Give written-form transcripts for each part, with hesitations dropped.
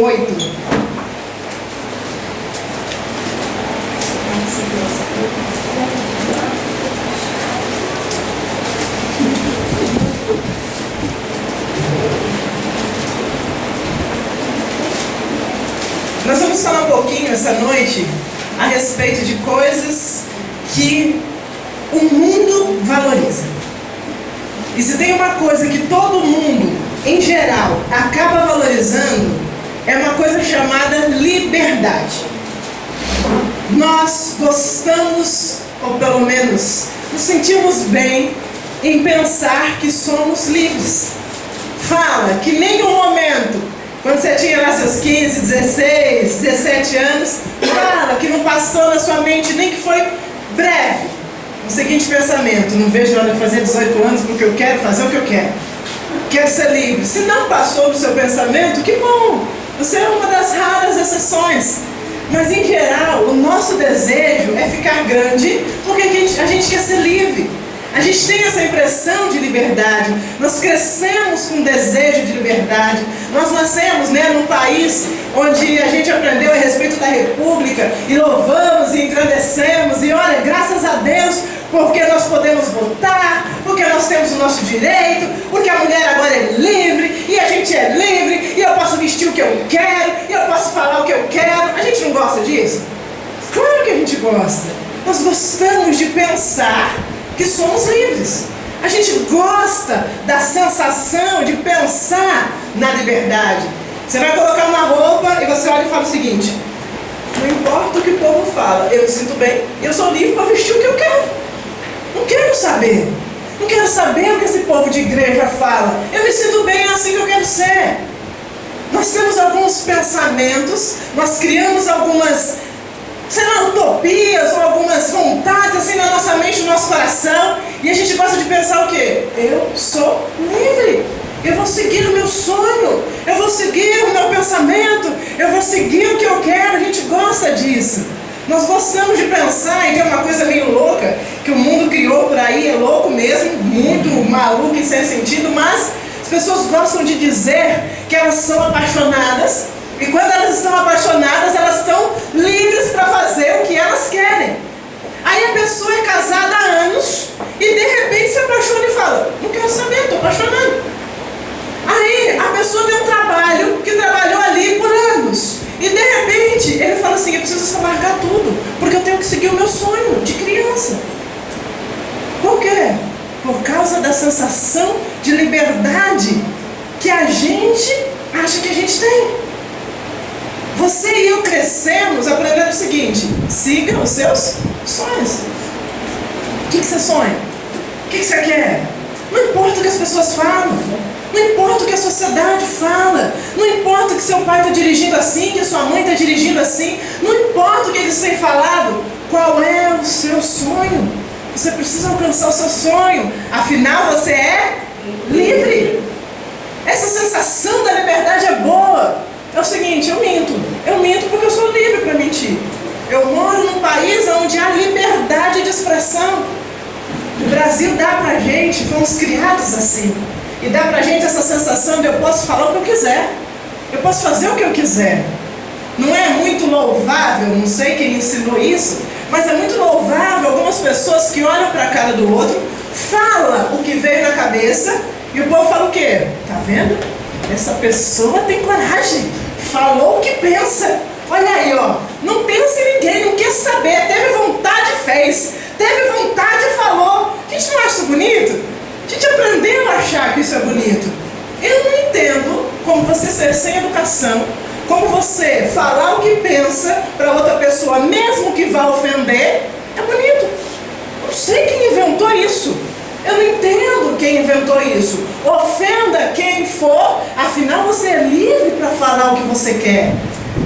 8. Nós vamos falar um pouquinho essa noite a respeito de coisas que o mundo valoriza. E se tem uma coisa que todo mundo, em geral, acaba valorizando, é uma coisa chamada liberdade. Nós gostamos, ou pelo menos nos sentimos bem em pensar que somos livres. Fala que nenhum momento, quando você tinha lá seus 15, 16, 17 anos, fala que não passou na sua mente, nem que foi breve, o seguinte pensamento: não vejo a hora de fazer 18 anos porque eu quero fazer o que eu quero. Quero ser livre. Se não passou no seu pensamento, que bom! Você é uma das raras exceções. Mas em geral, o nosso desejo é ficar grande porque a gente quer ser livre. A gente tem essa impressão de liberdade. Nós crescemos com desejo de liberdade. Nós nascemos, num país onde a gente aprendeu a respeito da República e louvamos e engrandecemos. E olha, graças a Deus, porque nós podemos votar, porque nós temos o nosso direito, porque a mulher agora é livre, e a gente é livre, e eu posso vestir o que eu quero, e eu posso falar o que eu quero. A gente não gosta disso? Claro que a gente gosta. Nós gostamos de pensar que somos livres. A gente gosta da sensação de pensar na liberdade. Você vai colocar uma roupa e você olha e fala o seguinte: não importa o que o povo fala, eu me sinto bem, eu sou livre para vestir o que eu quero. Não quero saber. Não quero saber o que esse povo de igreja fala. Eu me sinto bem, é assim que eu quero ser. Nós temos alguns pensamentos, nós criamos algumas, utopias ou algumas vontades assim na nossa mente, no nosso coração, e a gente gosta de pensar o quê? Eu sou livre, eu vou seguir o meu sonho, eu vou seguir o meu pensamento, eu vou seguir o que eu quero. A gente gosta disso. Nós gostamos de pensar, e tem uma coisa meio louca que o mundo criou por aí, é louco mesmo, muito maluco e sem sentido, mas as pessoas gostam de dizer que elas são apaixonadas. E quando elas estão apaixonadas, elas estão livres para fazer o que elas querem. Aí a pessoa é casada há anos e de repente se apaixona e fala: não quero saber, estou apaixonado. Aí a pessoa tem um trabalho que trabalhou ali por anos e de repente ele fala assim: eu preciso largar tudo, porque eu tenho que seguir o meu sonho de criança. Por quê? Por causa da sensação de liberdade que a gente acha que a gente tem. Você e eu crescemos aprendendo o seguinte: siga os seus sonhos. O que você sonha? O que você quer? Não importa o que as pessoas falam, não importa o que a sociedade fala, não importa que seu pai está dirigindo assim, que sua mãe está dirigindo assim, não importa o que eles têm falado. Qual é o seu sonho? Você precisa alcançar o seu sonho, afinal você é livre. Essa sensação da liberdade é boa. É o seguinte: eu minto porque eu sou livre para mentir. Eu moro num país onde há liberdade de expressão. O Brasil dá pra gente, fomos criados assim, e dá pra gente essa sensação de eu posso falar o que eu quiser, eu posso fazer o que eu quiser. Não é muito louvável, não sei quem ensinou isso, mas é muito louvável algumas pessoas que olham para a cara do outro, falam o que veio na cabeça, e o povo fala o quê? Tá vendo? Essa pessoa tem coragem, falou o que pensa. Olha aí, ó, não pensa em ninguém, não quer saber, teve vontade, fez, teve vontade, falou. A gente não acha isso bonito? A gente aprendeu a achar que isso é bonito. Eu não entendo como você ser sem educação, como você falar o que pensa para outra pessoa, mesmo que vá ofender, é bonito. Não sei quem inventou isso. Eu não entendo quem inventou isso. Ofenda quem for, afinal você é livre para falar o que você quer.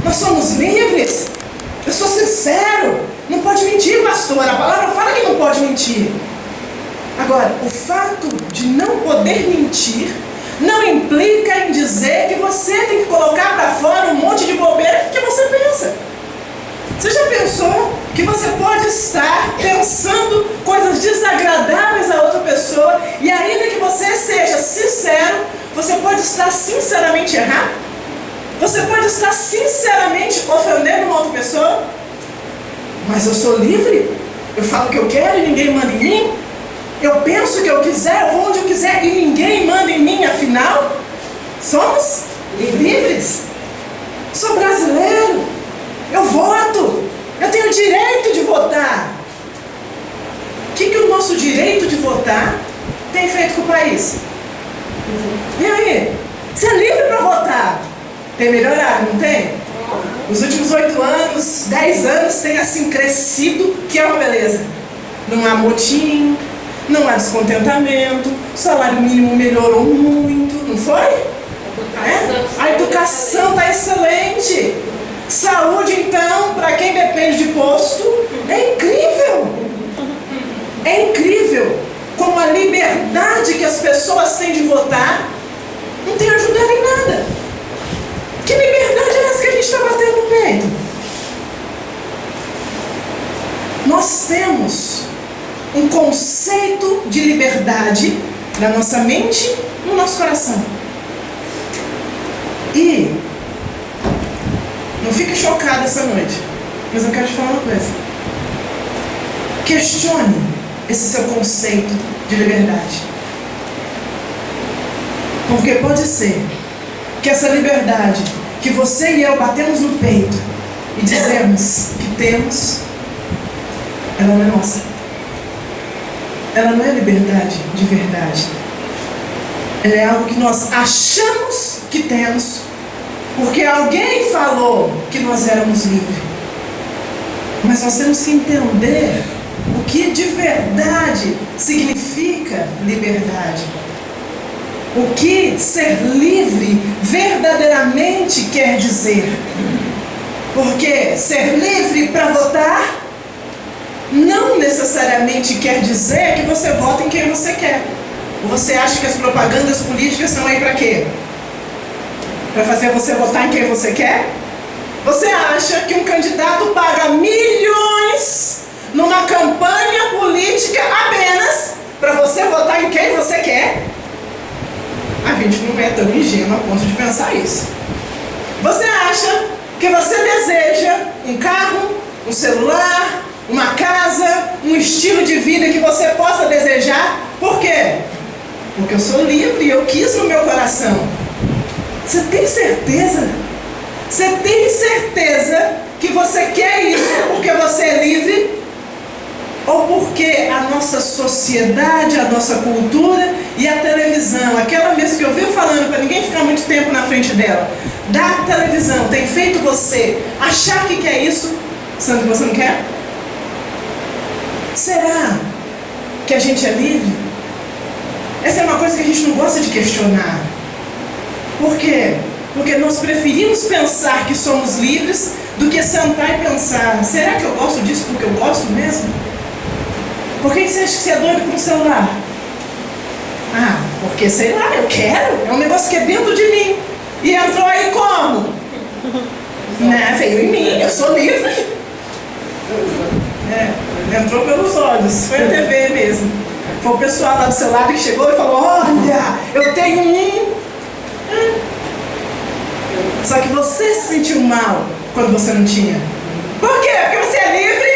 Nós somos livres. Eu sou sincero. Não pode mentir, pastor. A palavra fala que não pode mentir. Agora, o fato de não poder mentir não implica em dizer que você tem que colocar para fora um monte de bobeira que você pensa. Você já pensou que você pode estar pensando coisas desagradáveis a outra pessoa e ainda que você seja sincero, você pode estar sinceramente errado? Você pode estar sinceramente ofendendo uma outra pessoa, mas eu sou livre, eu falo o que eu quero e ninguém manda em mim. Eu penso o que eu quiser, eu vou onde eu quiser e ninguém manda em mim, afinal, somos livres. Sou brasileiro, eu voto, eu tenho o direito de votar. O que o nosso direito de votar tem feito com o país? E aí? Você é livre para votar. Tem melhorado, não tem? Nos últimos 8 anos, 10 anos, tem assim crescido, que é uma beleza. Não há motim, não há descontentamento, o salário mínimo melhorou muito, não foi? A educação está excelente. Saúde, então, para quem depende de posto, é incrível. É incrível como a liberdade que as pessoas têm de votar não tem ajudado em nada. Que liberdade é essa que a gente está batendo no peito? Nós temos um conceito de liberdade na nossa mente e no nosso coração. E não fique chocado essa noite, mas eu quero te falar uma coisa. Questione esse seu conceito de liberdade. Porque pode ser que essa liberdade que você e eu batemos no peito e dizemos que temos, ela não é nossa. Ela não é liberdade de verdade. Ela é algo que nós achamos que temos, porque alguém falou que nós éramos livres. Mas nós temos que entender o que de verdade significa liberdade. O que ser livre verdadeiramente quer dizer. Porque ser livre para votar não necessariamente quer dizer que você vota em quem você quer. Ou você acha que as propagandas políticas estão aí para quê? Para fazer você votar em quem você quer? Você acha que um candidato paga milhões numa campanha política apenas para você votar em quem você quer? A gente não é tão ingênuo a ponto de pensar isso. Você acha que você deseja um carro, um celular, uma casa, um estilo de vida que você possa desejar? Por quê? Porque eu sou livre e eu quis no meu coração. Você tem certeza? Você tem certeza que você quer isso porque você é livre? Ou porque a nossa sociedade, a nossa cultura e a televisão, aquela mesmo que eu vivo falando para ninguém ficar muito tempo na frente dela, da televisão, tem feito você achar que quer isso, sendo que você não quer? Será que a gente é livre? Essa é uma coisa que a gente não gosta de questionar. Por quê? Porque nós preferimos pensar que somos livres do que sentar e pensar: será que eu gosto disso porque eu gosto mesmo? Por que você acha que você é doido com o celular? Ah, porque sei lá, eu quero. É um negócio que é dentro de mim. E entrou aí como? Né, veio em mim, eu sou livre. Entrou pelos olhos, foi a TV mesmo. Foi o pessoal lá do seu lado que chegou e falou: olha, eu tenho um. Só que você se sentiu mal quando você não tinha. Por quê? Porque você é livre?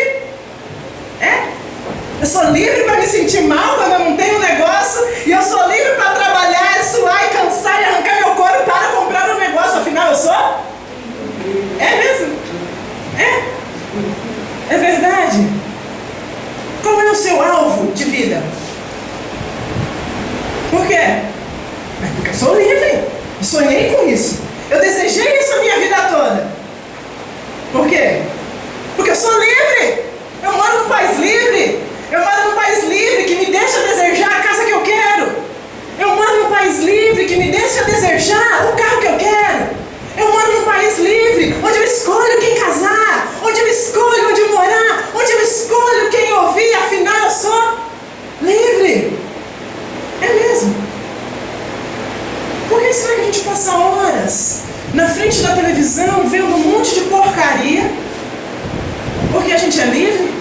Eu sou livre para me sentir mal quando eu não tenho um negócio, e eu sou livre para trabalhar, suar e cansar e arrancar meu couro para comprar um negócio, afinal eu sou? É mesmo? É verdade. Qual é o seu alvo de vida? Por quê? Porque eu sou livre, eu sonhei com isso, eu desejei isso a minha vida toda. Por quê? Porque eu sou livre, eu moro num país livre. Eu moro num país livre que me deixa desejar a casa que eu quero. Eu moro num país livre que me deixa desejar o carro que eu quero. Eu moro num país livre onde eu escolho quem casar, onde eu escolho onde morar, onde eu escolho quem ouvir. Afinal, eu sou livre. É mesmo. Por que será que a gente passa horas na frente da televisão vendo um monte de porcaria? Porque a gente é livre?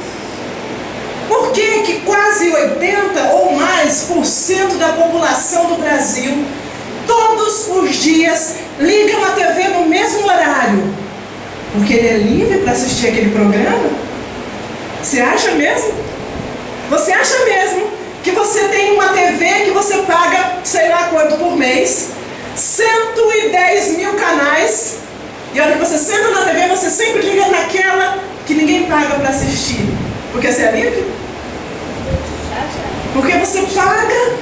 Por que quase 80% ou mais da população do Brasil todos os dias ligam a TV no mesmo horário, porque ele é livre para assistir aquele programa? Você acha mesmo? Você acha mesmo que você tem uma TV que você paga, sei lá quanto por mês, 110 mil canais, e a hora que você senta na TV, você sempre liga naquela que ninguém paga para assistir? Porque você é livre? Porque você paga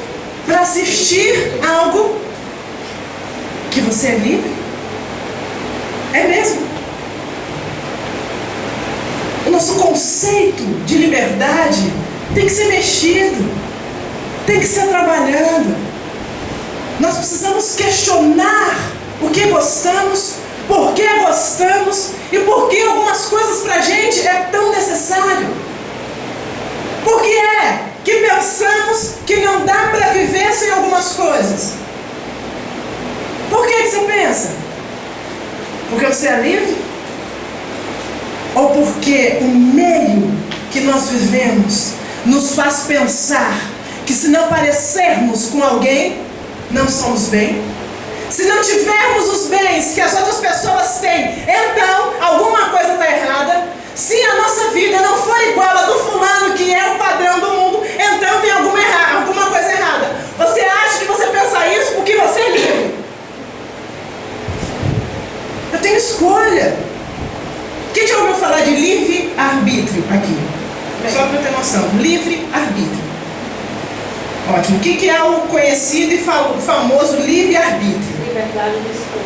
para assistir algo que você é livre? É mesmo? O nosso conceito de liberdade tem que ser mexido, tem que ser trabalhado. Nós precisamos questionar o que gostamos, por que gostamos e por que algumas coisas para a gente é tão necessário. Por que é que pensamos que não dá para viver sem algumas coisas? Por que você pensa? Porque você é livre? Ou porque o meio que nós vivemos nos faz pensar que se não parecermos com alguém, não somos bem? Se não tivermos os bens que as outras pessoas têm, então alguma coisa está errada. Se a nossa vida não for igual a do fulano, que é o padrão do mundo, então tem alguma coisa errada. Você acha que você pensa isso porque você é livre? Eu tenho escolha. Quem já ouviu falar de livre-arbítrio aqui? Só para eu ter noção. Livre-arbítrio. Ótimo. O que é o conhecido e famoso livre-arbítrio? Liberdade de escolha.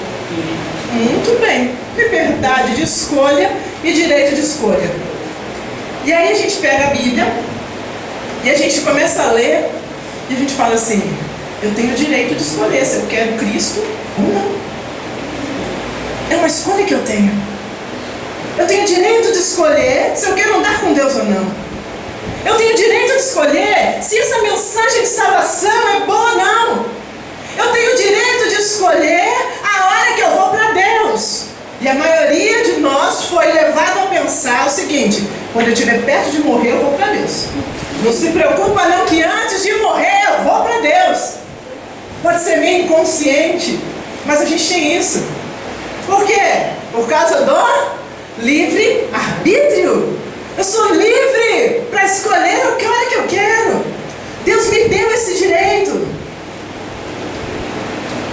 Muito bem. Liberdade de escolha e direito de escolha. E aí a gente pega a Bíblia e a gente começa a ler e a gente fala assim: eu tenho o direito de escolher se eu quero Cristo ou não. É uma escolha que eu tenho. Eu tenho o direito de escolher se eu quero andar com Deus ou não. Eu tenho o direito de escolher se essa mensagem de salvação é boa ou não. Eu tenho o direito de escolher a hora que eu vou para Deus. E a maioria de nós foi levado a pensar o seguinte: quando eu estiver perto de morrer, eu vou para Deus. Não se preocupa não que antes de morrer eu vou para Deus. Pode ser meio inconsciente, mas a gente tem isso. Por quê? Por causa do livre-arbítrio. Eu sou livre para escolher a hora que eu quero. Deus me deu esse direito.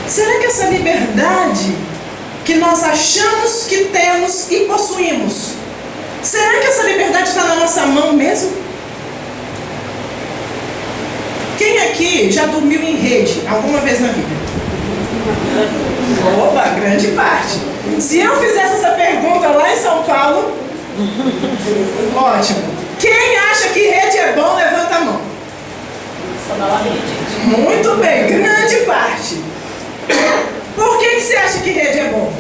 Será que essa liberdade que nós achamos que temos e possuímos, será que essa liberdade está na nossa mão mesmo? Quem aqui já dormiu em rede alguma vez na vida? Opa, grande parte. Se eu fizesse essa pergunta lá em São Paulo, ótimo. Quem acha que rede é bom, levanta a mão. Só dá uma rede. Muito bem, grande parte. Por que você acha que rede é bom?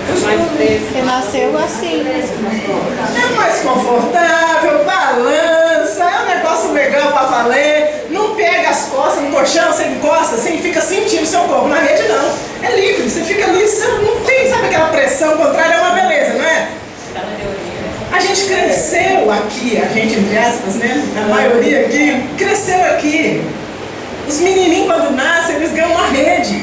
Porque nasceu assim. É mais confortável, balança, é um negócio legal para valer. Não pega as costas no colchão, você encosta assim e fica sentindo o seu corpo. Na rede não, é livre, você fica livre, você não tem, sabe aquela pressão contrária, é uma beleza, não é? A gente cresceu aqui, a gente entre aspas, né? A maioria aqui cresceu aqui. Os menininhos quando nascem, eles ganham uma rede.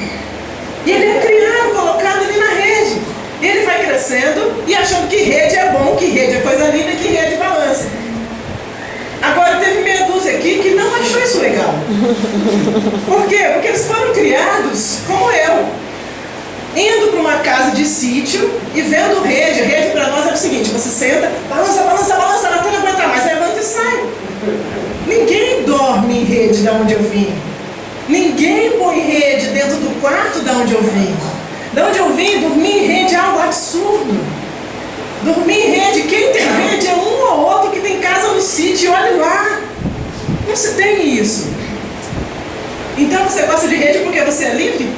E ele é criado, colocado ali na rede. E ele vai crescendo e achando que rede é bom, que rede é coisa linda, que rede balança. Agora teve meia dúzia aqui que não achou isso legal. Por quê? Porque eles foram criados como eu, indo para uma casa de sítio e vendo rede. Rede para nós é o seguinte: você senta, balança, balança, balança, até não aguentar mais, levanta e sai. Ninguém dorme em rede da onde eu vim. Ninguém põe rede dentro do quarto da onde eu vim. Da onde eu vim, dormir em rede é algo absurdo. Dormir em rede, quem tem rede é um ou outro que tem casa no sítio, olha lá. Não se tem isso. Então você gosta de rede porque você é livre?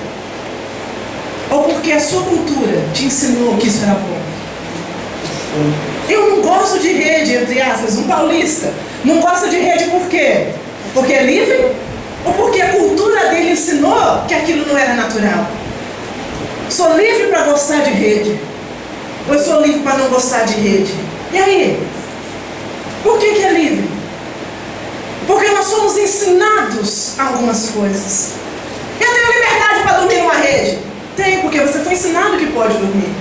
Ou porque a sua cultura te ensinou que isso era bom? Eu não gosto de rede, entre aspas, um paulista não gosta de rede por quê? Porque é livre? Ou porque a cultura dele ensinou que aquilo não era natural? Sou livre para gostar de rede? Ou eu sou livre para não gostar de rede? E aí? Por que é livre? Porque nós somos ensinados a algumas coisas. Eu tenho liberdade para dormir numa rede. Tem, porque você foi ensinado que pode dormir.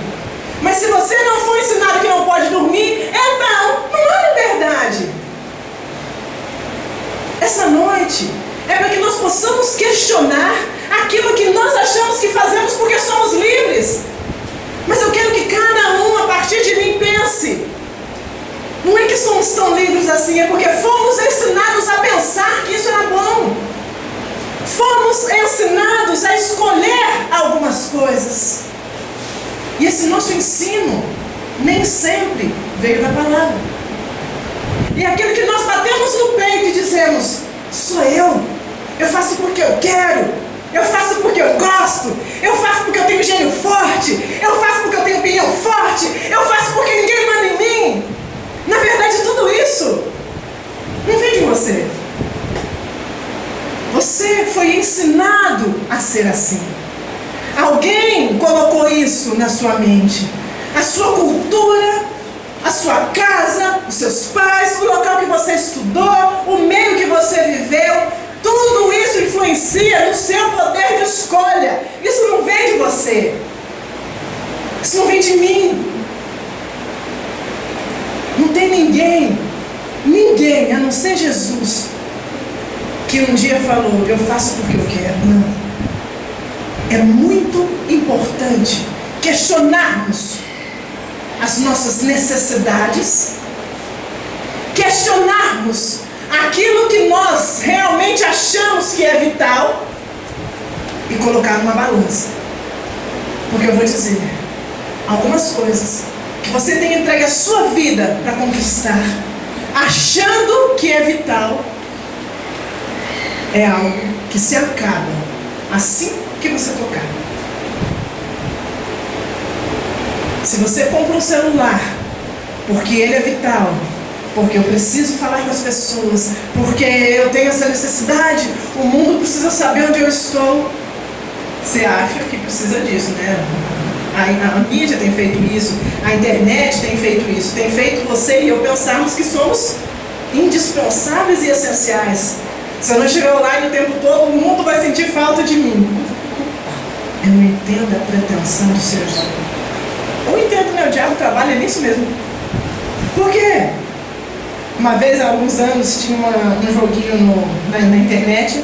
Mas se você não foi ensinado que não pode dormir, então não há liberdade. Essa noite é para que nós possamos questionar aquilo que nós achamos que fazemos porque somos livres. Mas eu quero que cada um, a partir de mim, pense. Não é que somos tão livres assim, é porque fomos ensinados a pensar que isso era bom. Fomos ensinados a escolher algumas coisas. E esse nosso ensino nem sempre veio da palavra. E aquilo que nós batemos no peito e dizemos, sou eu faço porque eu quero, eu faço porque eu gosto, eu faço porque eu tenho gênio forte, eu faço porque eu tenho opinião forte, eu faço porque ninguém manda em mim. Na verdade, tudo isso não vem de você. Você foi ensinado a ser assim. Alguém colocou isso na sua mente. A sua cultura, a sua casa, os seus pais, o local que você estudou, o meio que você viveu, tudo isso influencia no seu poder de escolha. Isso não vem de você. Isso não vem de mim. Não tem ninguém, a não ser Jesus, que um dia falou, eu faço porque eu quero. Não. É muito importante questionarmos as nossas necessidades, questionarmos aquilo que nós realmente achamos que é vital e colocar numa balança. Porque eu vou dizer, algumas coisas que você tem entregue a sua vida para conquistar, achando que é vital, é algo que se acaba assim que você tocar. Se você compra um celular porque ele é vital, porque eu preciso falar com as pessoas, porque eu tenho essa necessidade, o mundo precisa saber onde eu estou, você acha que precisa disso, né? A mídia tem feito isso, a internet tem feito isso, tem feito você e eu pensarmos que somos indispensáveis e essenciais. Se eu não estiver online o tempo todo, o mundo vai sentir falta de mim. Eu não entendo a pretensão do seu diabo. Ou entendo, né? O diabo trabalha nisso mesmo. Por quê? Uma vez, há alguns anos, tinha um joguinho na internet.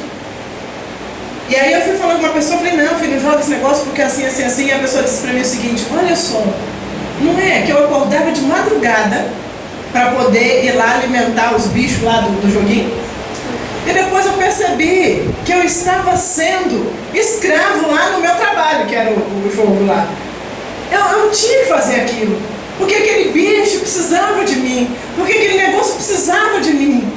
E aí eu fui falando com uma pessoa, falei, não, filho, joga esse negócio porque assim, assim, assim. E a pessoa disse pra mim o seguinte, olha só, não é que eu acordava de madrugada para poder ir lá alimentar os bichos lá do joguinho? E depois eu percebi que eu estava sendo escravo lá no meu trabalho, que era o jogo lá. Eu tinha que fazer aquilo, porque aquele bicho precisava de mim, porque aquele negócio precisava de mim.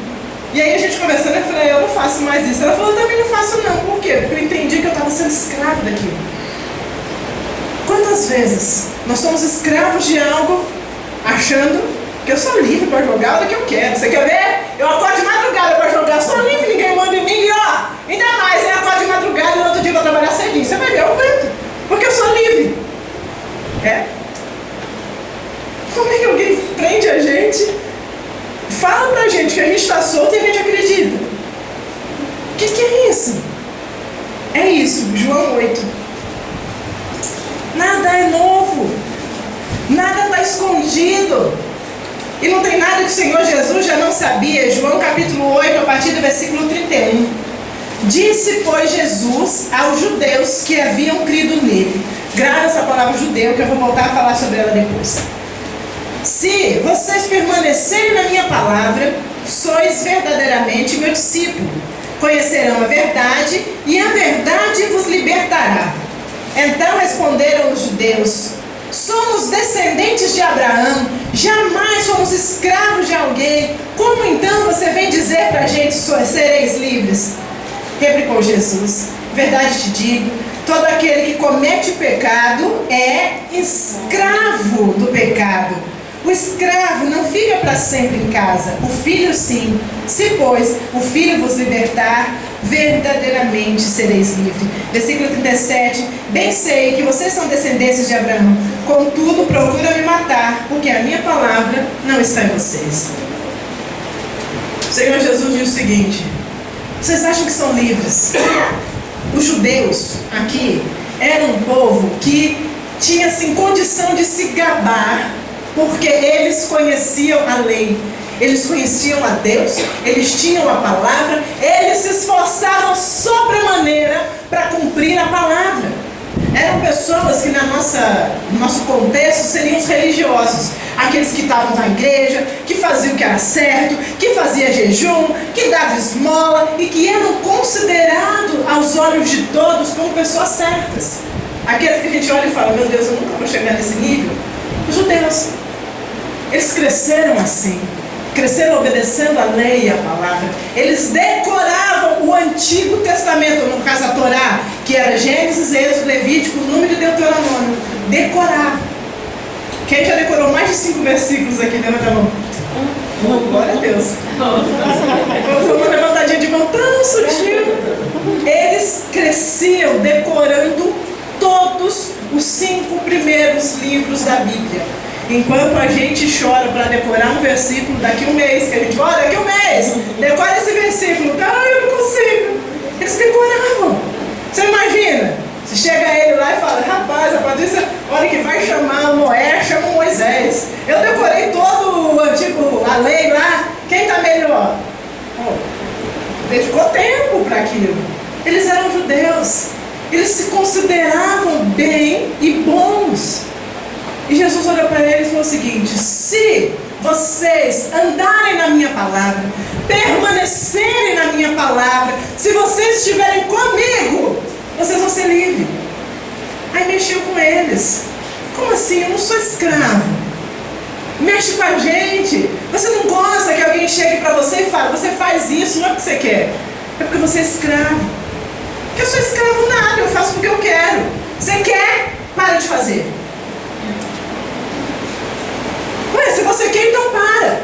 E aí a gente conversando, eu falei, eu não faço mais isso. Ela falou, eu também não faço não. Por quê? Porque eu entendi que eu estava sendo escravo daquilo. Quantas vezes nós somos escravos de algo, achando que eu sou livre para jogar a hora que eu quero. Você quer ver? Eu acordo de madrugada para jogar, eu sou livre, ninguém manda em mim. E ó, ainda mais, eu acordo de madrugada e no outro dia eu vou trabalhar cedinho. Você vai ver, eu aguento, porque eu sou livre. É? Como é que alguém prende a gente, fala pra gente que a gente está solto e a gente acredita? O que é isso? É isso, João 8. Nada é novo, nada está escondido. E não tem nada que o Senhor Jesus já não sabia. João capítulo 8, a partir do versículo 31. Disse, pois, Jesus aos judeus que haviam crido nele. Grava essa palavra judeu, que eu vou voltar a falar sobre ela depois. Se vocês permanecerem na minha palavra, sois verdadeiramente meu discípulo. Conhecerão a verdade, e a verdade vos libertará. Então responderam os judeus, somos descendentes de Abraão, jamais fomos escravos de alguém. Como então você vem dizer para a gente, sereis livres? Replicou Jesus, verdade te digo, todo aquele que comete pecado é escravo do pecado. O escravo não fica para sempre em casa, o filho sim. Se, pois, o filho vos libertar, verdadeiramente sereis livres. Versículo 37. Bem sei que vocês são descendentes de Abraão, contudo procuram me matar, porque a minha palavra não está em vocês. O Senhor Jesus diz o seguinte: vocês acham que são livres? os judeus aqui eram um povo que tinha assim, condição de se gabar, porque eles conheciam a lei, eles conheciam a Deus, eles tinham a palavra, eles se esforçavam sobremaneira para cumprir a palavra. Eram pessoas que no nosso contexto seriam os religiosos, aqueles que estavam na igreja, que faziam o que era certo, que fazia jejum, que dava esmola e que eram considerados aos olhos de todos como pessoas certas. Aqueles que a gente olha e fala, meu Deus, eu nunca vou chegar nesse nível. Os judeus, eles cresceram assim, cresceram obedecendo a lei e a palavra. Eles decoravam o Antigo Testamento, no caso a Torá, que era Gênesis, Êxodo, Levítico, Número e Deuteronômio. Decoravam. Quem já decorou mais de 5 versículos aqui, levanta a mão. Glória a Deus. Foi uma levantadinha de mão tão sutil. Eles cresciam decorando todos os 5 primeiros livros da Bíblia. Enquanto a gente chora para decorar um versículo daqui a um mês, que a gente fala, daqui a um mês, decora esse versículo, eu não consigo. Eles decoravam. Você imagina? Você chega ele lá e fala, rapaz, a Patrícia, olha que vai chamar Noé, chama o Moisés. Eu decorei todo o antigo, a lei lá, quem está melhor? Dedicou tempo para aquilo. Eles eram judeus. Eles se consideravam bem e bons. E Jesus olhou para eles e falou o seguinte: se vocês andarem na minha palavra, permanecerem na minha palavra, se vocês estiverem comigo, vocês vão ser livres. Aí mexeu com eles. Como assim? Eu não sou escravo. Mexe com a gente. Você não gosta que alguém chegue para você e fale, você faz isso, não é porque você quer, é porque você é escravo. Eu sou escravo nada, eu faço porque eu quero. Você quer? Para de fazer. Ué, se você quer, então para.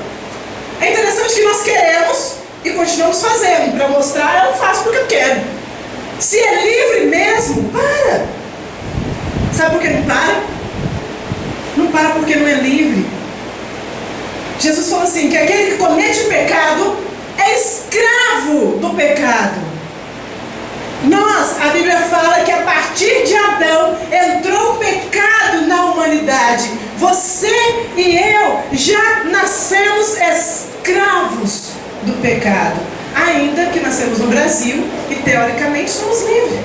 É interessante que nós queremos e continuamos fazendo. Para mostrar, eu faço porque eu quero. Se é livre mesmo, para. Sabe por que não para? Não para porque não é livre. Jesus falou assim, que aquele que comete pecado é escravo do pecado. A Bíblia fala que a partir de Adão entrou o pecado na humanidade. Você e eu já nascemos escravos do pecado. Ainda que nascemos no Brasil e teoricamente somos livres.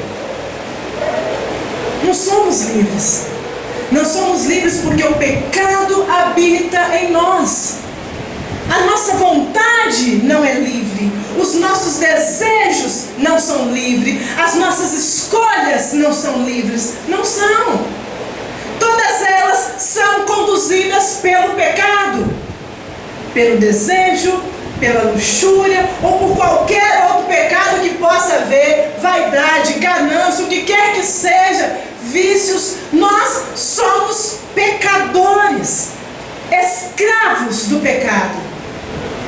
Não somos livres. Não somos livres porque o pecado habita em nós. A nossa vontade não é livre. Os nossos desejos não são livres. As nossas escolhas não são livres. Não são. Todas elas são conduzidas pelo pecado. Pelo desejo, pela luxúria ou por qualquer outro pecado que possa haver. Vaidade, ganância, o que quer que seja. Vícios. Nós somos pecadores. Escravos do pecado.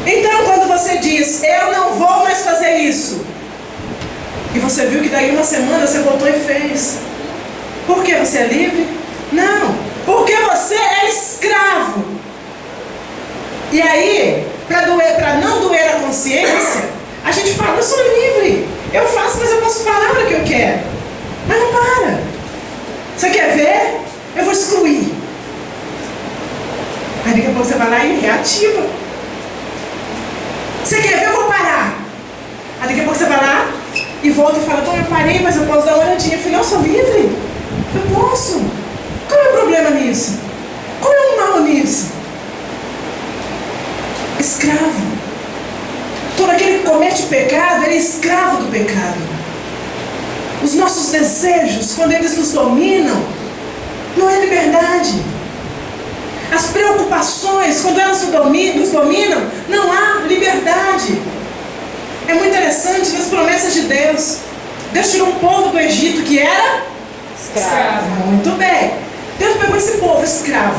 Então, quando você diz, eu não vou mais fazer isso, e você viu que daí uma semana você voltou e fez, por que você é livre? Não, porque você é escravo. E aí, para não doer a consciência, a gente fala, eu sou livre, eu faço, mas eu posso parar a hora que eu quero. Mas não para. Você quer ver? Eu vou excluir. Aí daqui a pouco você vai lá e reativa. Você quer ver? Eu vou parar. Aí daqui a pouco você vai lá e volta e fala, então eu parei, mas eu posso dar uma olhadinha. Afinal, eu sou livre. Eu posso. Qual é o problema nisso? Qual é o mal nisso? Escravo. Todo aquele que comete pecado, ele é escravo do pecado. Os nossos desejos, quando eles nos dominam, não é liberdade. As preocupações, quando elas nos dominam, não há liberdade. É muito interessante nas promessas de Deus. Deus tirou um povo do Egito que era escravo. Muito bem. Deus pegou esse povo escravo.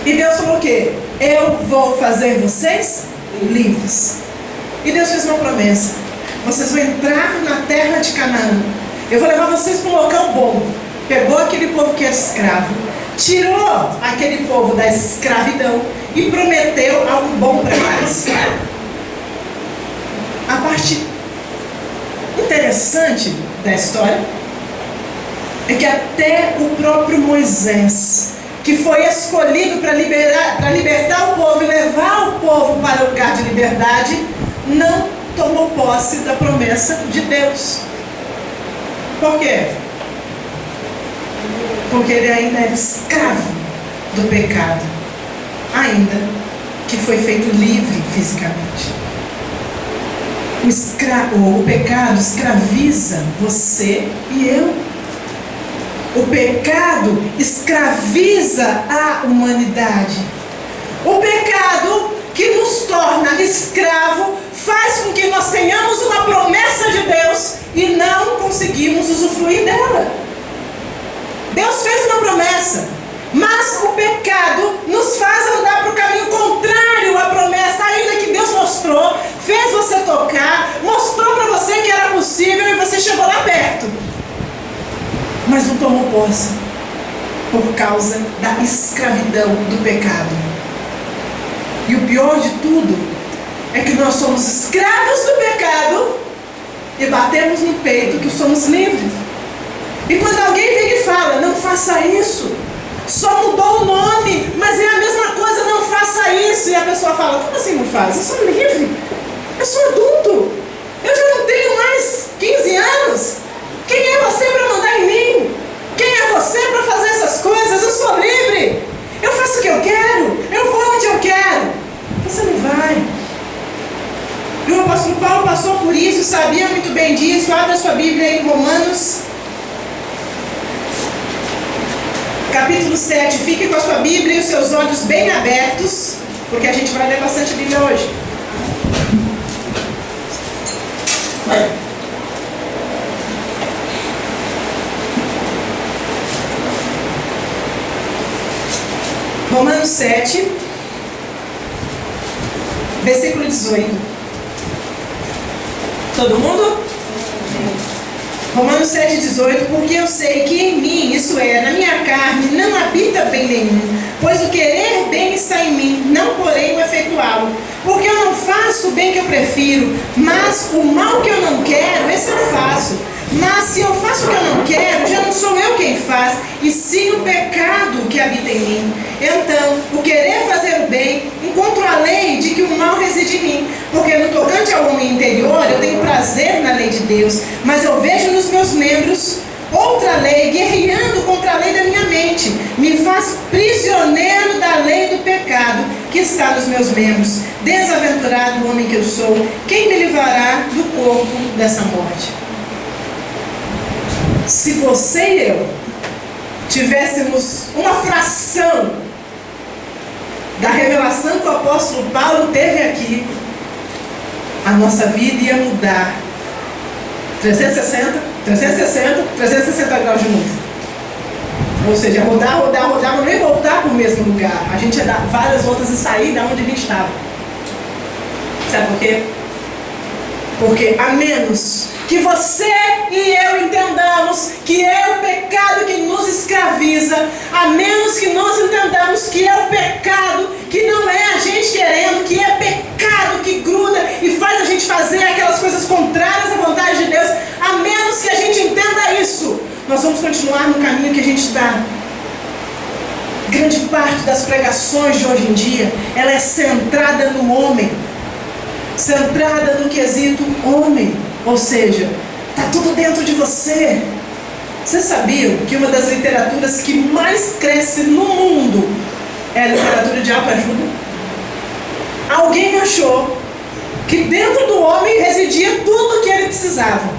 E Deus falou o quê? Eu vou fazer vocês livres. E Deus fez uma promessa. Vocês vão entrar na terra de Canaã. Eu vou levar vocês para um local bom. Pegou aquele povo que era escravo, tirou aquele povo da escravidão e prometeu algo bom para eles. A parte interessante da história é que até o próprio Moisés, que foi escolhido para libertar o povo e levar o povo para o lugar de liberdade, não tomou posse da promessa de Deus. Por quê? Porque ele ainda era escravo do pecado, ainda que foi feito livre fisicamente. O pecado escraviza você e eu. O pecado escraviza a humanidade. O pecado que nos torna escravo faz com que nós tenhamos uma promessa de Deus e não conseguimos usufruir dela. Deus fez uma promessa, mas o pecado nos faz andar para o caminho contrário à promessa, ainda que Deus mostrou, fez você tocar, mostrou para você que era possível e você chegou lá perto, mas não tomou posse por causa da escravidão do pecado. E o pior de tudo é que nós somos escravos do pecado e batemos no peito que somos livres. E quando alguém vem e fala, não faça isso, só mudou o nome, mas é a mesma coisa, não faça isso. E a pessoa fala, como assim não faz? Eu sou livre, eu sou adulto, eu já não tenho mais 15 anos. Quem é você para mandar em mim? Quem é você para fazer essas coisas? Eu sou livre, eu faço o que eu quero, eu vou onde eu quero. Você não vai. E o apóstolo Paulo passou por isso, sabia muito bem disso. Abra sua Bíblia em Romanos capítulo 7, fique com a sua Bíblia e os seus olhos bem abertos, porque a gente vai ler bastante Bíblia hoje. Romanos 7, versículo 18. Todo mundo? Romanos 7, 18, porque eu sei que em mim, isso é, na minha carne, não habita bem nenhum, pois o querer bem está em mim, não porém o efetuá-lo. Porque eu não faço o bem que eu prefiro, mas o mal que eu não quero, esse eu faço. Mas se eu faço o que eu não quero, já não sou eu quem faz, e sim o pecado que habita em mim. Então, o querer fazer o bem, encontro a lei de que o mal reside em mim. Porque no tocante ao homem interior, eu tenho prazer na lei de Deus, mas eu vejo nos meus membros outra lei, guerreando contra a lei da minha mente. Me faz prisioneiro da lei do pecado que está nos meus membros. Desaventurado homem que eu sou, quem me livrará do corpo dessa morte? Se você e eu tivéssemos uma fração da revelação que o apóstolo Paulo teve aqui, a nossa vida ia mudar 360 graus de novo. Ou seja, rodar, mas não ia voltar para o mesmo lugar. A gente ia dar várias voltas e sair da onde a gente estava. Sabe por quê? Porque a menos que você e eu entendamos que é o pecado que nos escraviza, a menos que nós entendamos que é o pecado que não é a gente querendo, que é pecado que gruda e faz a gente fazer aquelas coisas contrárias à vontade de Deus, a menos que a gente entenda isso, nós vamos continuar no caminho que a gente está. Grande parte das pregações de hoje em dia, ela é centrada no homem, centrada no quesito homem, ou seja, está tudo dentro de você. Você sabia que uma das literaturas que mais cresce no mundo é a literatura de autoajuda? Alguém achou que dentro do homem residia tudo o que ele precisava.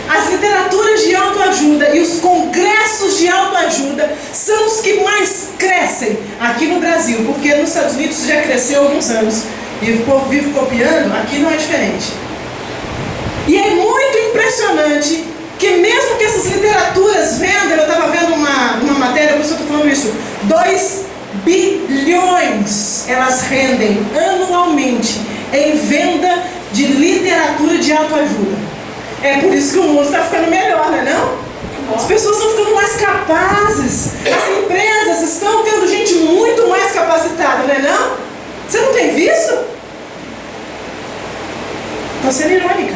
As literaturas de autoajuda e os congressos de autoajuda são os que mais crescem aqui no Brasil, porque nos Estados Unidos já cresceu há alguns anos e o povo vive copiando, aqui não é diferente. E é muito impressionante que mesmo que essas literaturas vendam, eu estava vendo uma matéria, por isso eu estou falando isso, 2 bilhões elas rendem anualmente em venda de literatura de autoajuda. É por isso que o mundo está ficando melhor, não é não? As pessoas estão ficando mais capazes, as empresas estão tendo gente muito mais capacitada, não é não? Você não tem visto? Estou sendo irônica.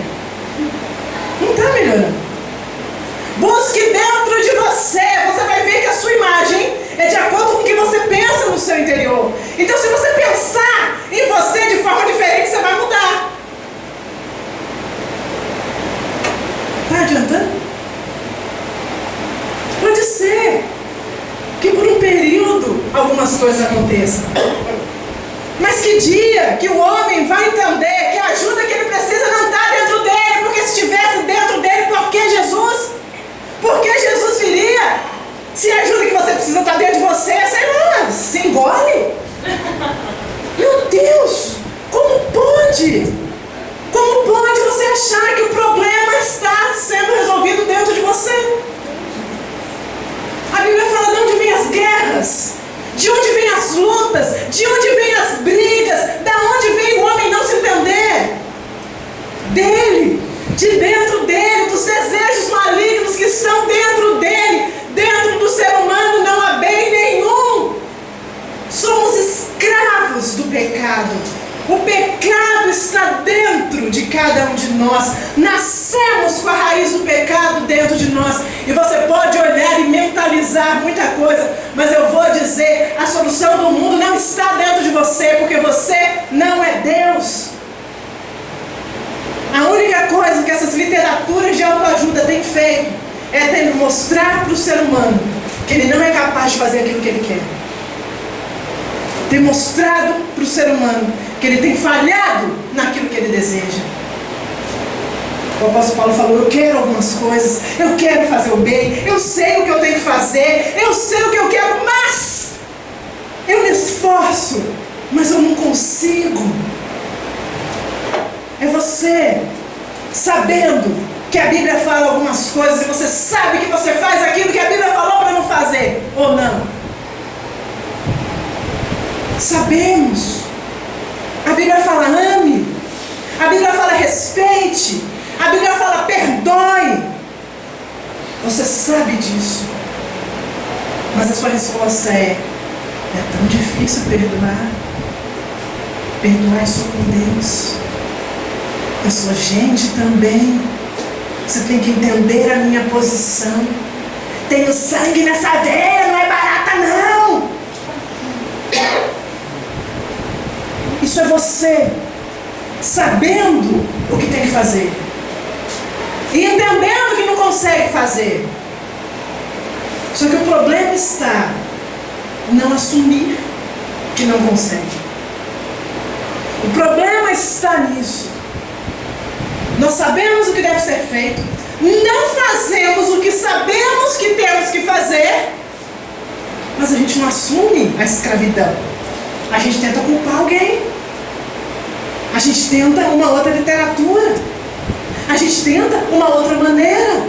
Não está melhorando. período algumas coisas aconteçam. Mas que dia que o homem vai entender que a ajuda que ele precisa não está dentro dele, porque se estivesse dentro dele, por que Jesus? Por que Jesus viria? Se a ajuda que você precisa está dentro de você, sei lá, se engole. Meu Deus, como pode? Como pode você achar que o problema está sendo resolvido dentro de você? A Bíblia fala de onde vêm as guerras, de onde vêm as lutas, de onde vêm as brigas, da onde vem o homem não se entender. Dele, de dentro dele, dos desejos malignos que estão dentro dele, dentro do ser humano não há bem nenhum. Somos escravos do pecado. O pecado está dentro de cada um de nós. Nascemos com a raiz do pecado dentro de nós. E você pode olhar e mentalizar muita coisa, mas eu vou dizer, a solução do mundo não está dentro de você, porque você não é Deus. A única coisa que essas literaturas de autoajuda têm feito é mostrar para o ser humano que ele não é capaz de fazer aquilo que ele quer. Tem mostrado para o ser humano que ele tem falhado naquilo que ele deseja. O apóstolo Paulo falou: eu quero algumas coisas, eu quero fazer o bem, eu sei o que eu tenho que fazer, eu sei o que eu quero, mas eu me esforço, mas eu não consigo. É você sabendo que a Bíblia fala algumas coisas e você sabe que você faz aquilo que a Bíblia falou para não fazer, ou não. Sabemos. A Bíblia fala ame, a Bíblia fala respeite, a Bíblia fala perdoe. Você sabe disso, mas a sua resposta é tão difícil perdoar. Perdoar é só com Deus. Eu sou gente também. Você tem que entender a minha posição. Tenho sangue nessa veia, não é barata não. Isso é você sabendo o que tem que fazer e entendendo que não consegue fazer. Só que o problema está não assumir que não consegue. O problema está nisso. Nós sabemos o que deve ser feito, não fazemos o que sabemos que temos que fazer, mas a gente não assume a escravidão. A gente tenta culpar alguém. A gente tenta uma outra literatura. A gente tenta uma outra maneira.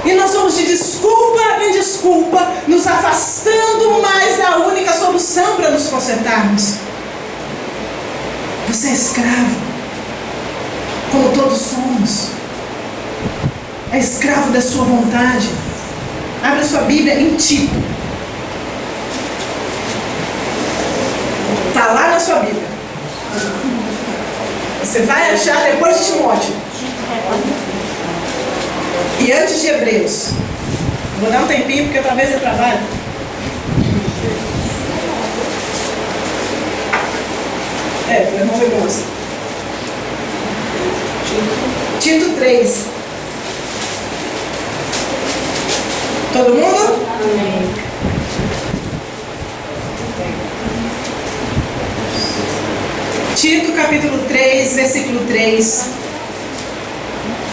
E nós vamos de desculpa em desculpa, nos afastando mais da única solução para nos consertarmos. Você é escravo, como todos somos. É escravo da sua vontade. Abre a sua Bíblia em Tito. Está lá na sua Bíblia. Você vai achar depois de Timóteo. E antes de Hebreus. Vou dar um tempinho porque talvez eu trabalhe. Foi irmão Hebreus. Tito 3. Todo mundo? Amém. Tito capítulo 3, versículo 3.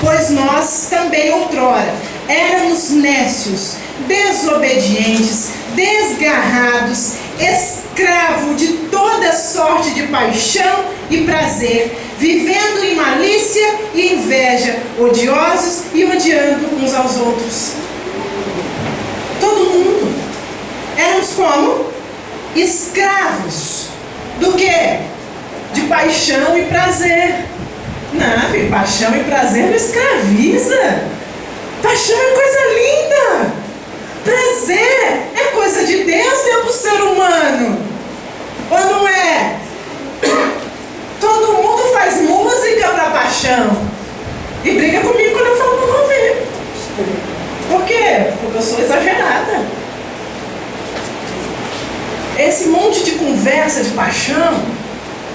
Pois nós também outrora éramos nécios, desobedientes, desgarrados, escravos de toda sorte de paixão e prazer, vivendo em malícia e inveja, odiosos e odiando uns aos outros. Todo mundo. Éramos como? Escravos. Do quê? De paixão e prazer. Não, filho, paixão e prazer não escraviza. Paixão é coisa linda. Prazer é coisa de Deus dentro do ser humano. Ou não é? Todo mundo faz música para paixão. E briga comigo quando eu falo para não ouvir. Por quê? Porque eu sou exagerada. Esse monte de conversa de paixão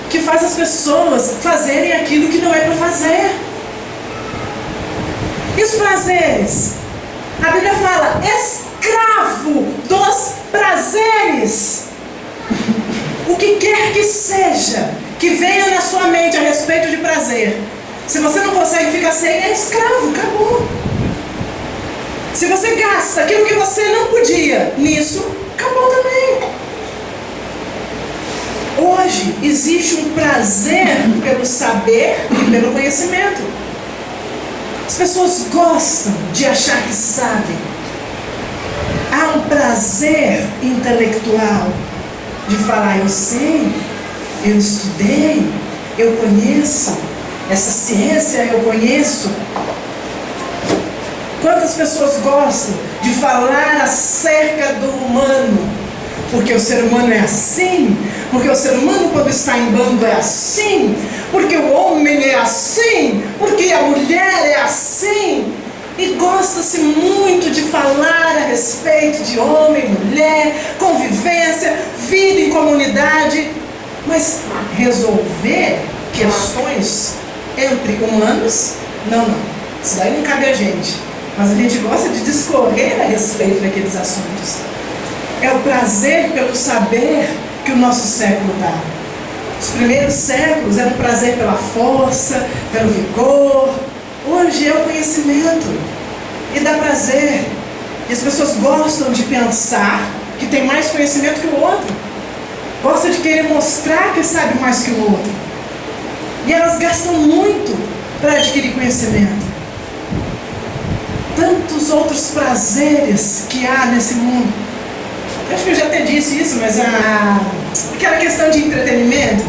que faz as pessoas fazerem aquilo que não é para fazer. E os prazeres? A Bíblia fala escravo dos prazeres. prazeres, o que quer que seja que venha na sua mente a respeito de prazer, se você não consegue ficar sem, é escravo, acabou. Se você gasta aquilo que você não podia nisso, acabou também. Hoje existe um prazer pelo saber e pelo conhecimento. As pessoas gostam de achar que sabem. Há um prazer intelectual de falar: eu sei, eu estudei, eu conheço, essa ciência eu conheço. Quantas pessoas gostam de falar acerca do humano? Porque o ser humano é assim, porque o ser humano quando está em bando é assim, porque o homem é assim, porque a mulher é assim. E gosta-se muito de falar a respeito de homem, mulher, convivência, vida em comunidade. Mas resolver questões entre humanos, não. Isso daí não cabe a gente. Mas a gente gosta de discorrer a respeito daqueles assuntos. É o prazer pelo saber que o nosso século dá. Os primeiros séculos era o prazer pela força, pelo vigor. Hoje é o conhecimento. E dá prazer. E as pessoas gostam de pensar que tem mais conhecimento que o outro. Gostam de querer mostrar que sabe mais que o outro. E elas gastam muito para adquirir conhecimento. Tantos outros prazeres que há nesse mundo. Eu acho que eu já até disse isso, mas aquela questão de entretenimento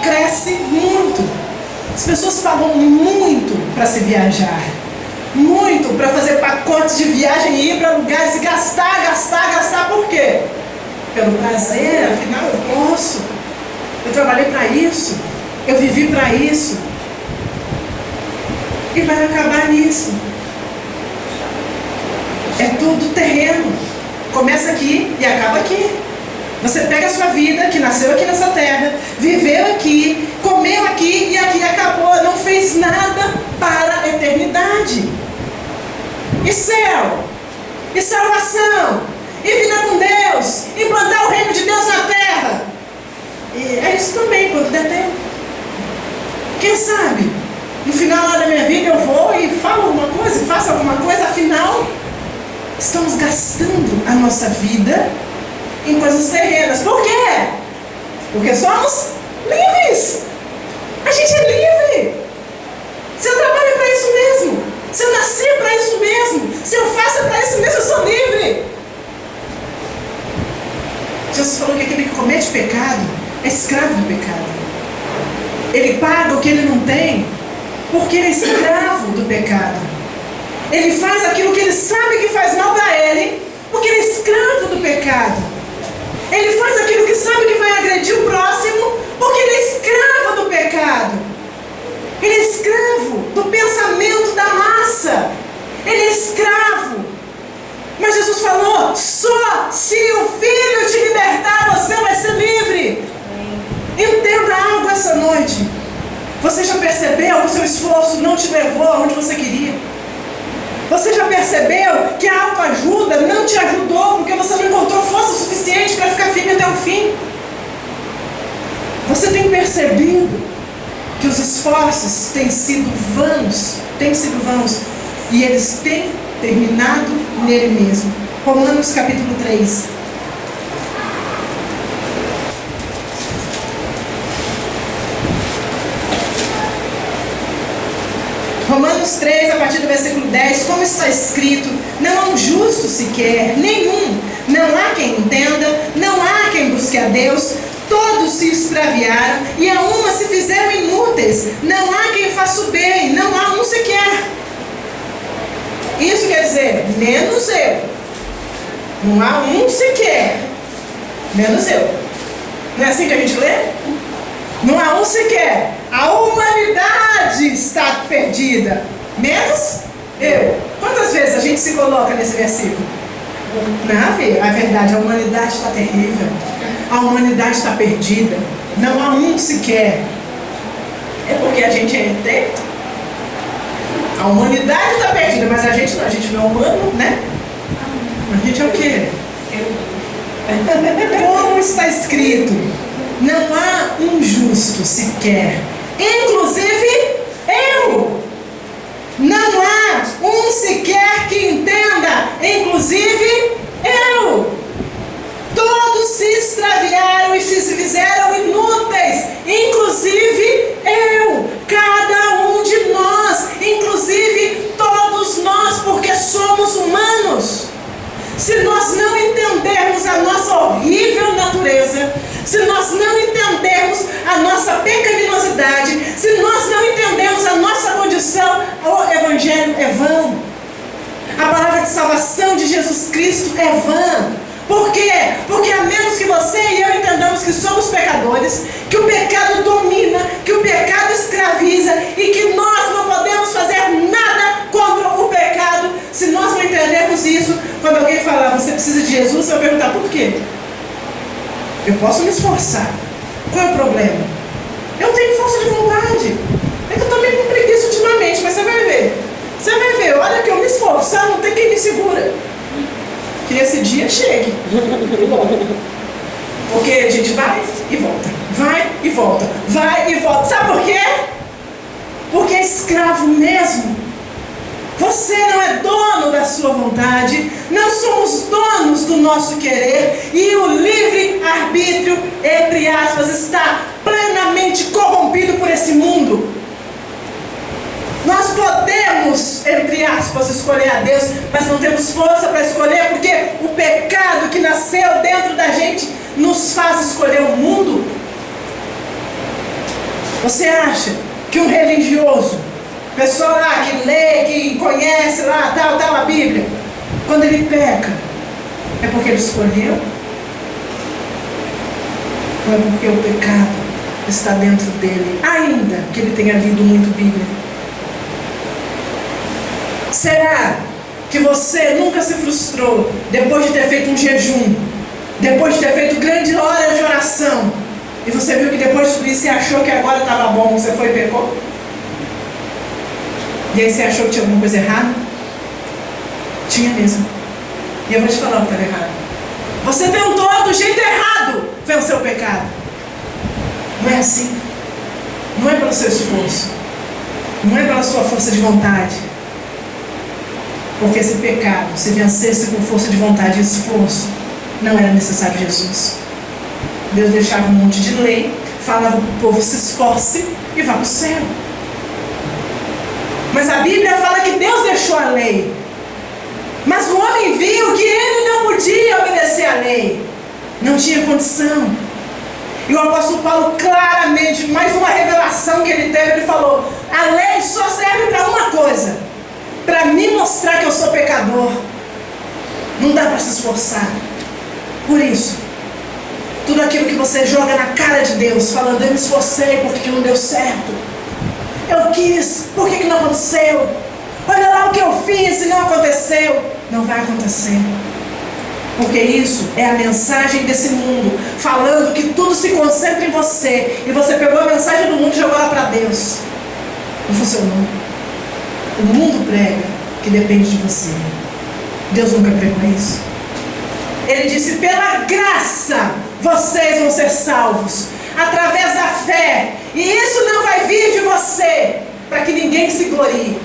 cresce muito. As pessoas pagam muito para se viajar, muito para fazer pacotes de viagem e ir para lugares e gastar. Por quê? Pelo prazer, afinal eu posso. Eu trabalhei para isso, eu vivi para isso. E vai acabar nisso. É tudo terreno. Começa aqui e acaba aqui. Você pega a sua vida, que nasceu aqui nessa terra, viveu aqui, comeu aqui e aqui acabou. Não fez nada para a eternidade. E céu, e salvação, e vida com Deus, implantar o reino de Deus na terra. E é isso também, quando der tempo. Quem sabe, no final lá da minha vida eu vou e falo alguma coisa, faço alguma coisa, afinal... Estamos gastando a nossa vida em coisas terrenas. Por quê? Porque somos livres. A gente é livre. Se eu trabalho para isso mesmo, se eu nasci para isso mesmo, se eu faço para isso mesmo, eu sou livre. Jesus falou que aquele que comete pecado é escravo do pecado. Ele paga o que ele não tem, porque ele é escravo do pecado. Ele faz aquilo que ele sabe que faz mal para ele, porque ele é escravo do pecado. Ele faz aquilo que sabe que vai agredir o próximo, porque ele é escravo do pecado. Ele é escravo do pensamento da massa. Ele é escravo. Mas Jesus falou: só se o Filho te libertar, você vai ser livre. Entenda algo essa noite. Você já percebeu que o seu esforço não te levou aonde você queria? Você já percebeu que a autoajuda não te ajudou porque você não encontrou força suficiente para ficar firme até o fim? Você tem percebido que os esforços têm sido vãos, e eles têm terminado nele mesmo. Romanos capítulo 3. Romanos 3, a partir do versículo 10, como está escrito: não há um justo sequer, nenhum, não há quem entenda, não há quem busque a Deus, todos se extraviaram e a uma se fizeram inúteis, não há quem faça o bem, não há um sequer. Isso quer dizer, menos eu. Não há um sequer, menos eu. Não é assim que a gente lê? Não há um sequer. A humanidade está perdida, menos eu. Quantas vezes a gente se coloca nesse versículo? Não, filho, a verdade, a humanidade está terrível. A humanidade está perdida. Não há um sequer. É porque a gente é ET? A humanidade está perdida, mas a gente não é humano, né? A gente é o quê? Como está escrito, não há um justo sequer, inclusive eu. Não há um sequer que entenda, inclusive eu. Todos se extraviaram e se fizeram inúteis, inclusive eu. Cada um de nós, inclusive todos nós, porque somos humanos. Se nós não entendermos a nossa horrível natureza, se nós não entendermos a nossa pecaminosidade, se nós não entendemos a nossa condição, o Evangelho é vão. A palavra de salvação de Jesus Cristo é vã. Por quê? Porque a menos que você e eu entendamos que somos pecadores, que o pecado domina, que o pecado escraviza e que nós não podemos fazer nada contra o pecado, se nós não entendermos isso, quando alguém falar, você precisa de Jesus, você vai perguntar, por quê? Eu posso me esforçar. Qual é o problema? Eu tenho força de vontade. É que eu estou meio com preguiça ultimamente, mas você vai ver. Você vai ver, olha que eu me esforçar, não tem quem me segura. Que esse dia chegue. Porque a gente vai e volta. Vai e volta. Vai e volta. Sabe por quê? Porque é escravo mesmo. Você não é dono da sua vontade, não somos donos do nosso querer, e o livre-arbítrio, entre aspas, está plenamente corrompido por esse mundo. Nós podemos, entre aspas, escolher a Deus, mas não temos força para escolher, porque o pecado que nasceu dentro da gente nos faz escolher o mundo. Você acha que um religioso, pessoa lá que lê, que conhece lá, tal, a Bíblia, quando ele peca, é porque ele escolheu? Ou é porque o pecado está dentro dele, ainda que ele tenha lido muito Bíblia? Será que você nunca se frustrou depois de ter feito um jejum, depois de ter feito grande hora de oração, e você viu que depois de tudo isso você achou que agora estava bom, você foi e pecou? E aí você achou que tinha alguma coisa errada? Tinha mesmo. E eu vou te falar o que estava errado. Você tentou do jeito errado vencer o pecado. Não é assim. Não é pelo seu esforço. Não é pela sua força de vontade. Porque esse pecado, se vencesse com força de vontade e esforço, não era necessário Jesus. Deus deixava um monte de lei, falava para o povo se esforce e vá para o céu. Mas a Bíblia fala que Deus deixou a lei. Mas o homem viu que ele não podia obedecer a lei. Não tinha condição. E o apóstolo Paulo claramente, mais uma revelação que ele teve, ele falou, a lei só serve para uma coisa, para me mostrar que eu sou pecador. Não dá para se esforçar. Por isso, tudo aquilo que você joga na cara de Deus, falando, eu me esforcei porque não deu certo, eu quis, por que não aconteceu? Olha lá o que eu fiz e não aconteceu. Não vai acontecer. Porque isso é a mensagem desse mundo, falando que tudo se concentra em você. E você pegou a mensagem do mundo e jogou ela para Deus. Não funcionou. O mundo prega que depende de você. Deus nunca pregou isso. Ele disse, pela graça vocês vão ser salvos, através da fé. E isso não vai vir de você, para que ninguém se glorie.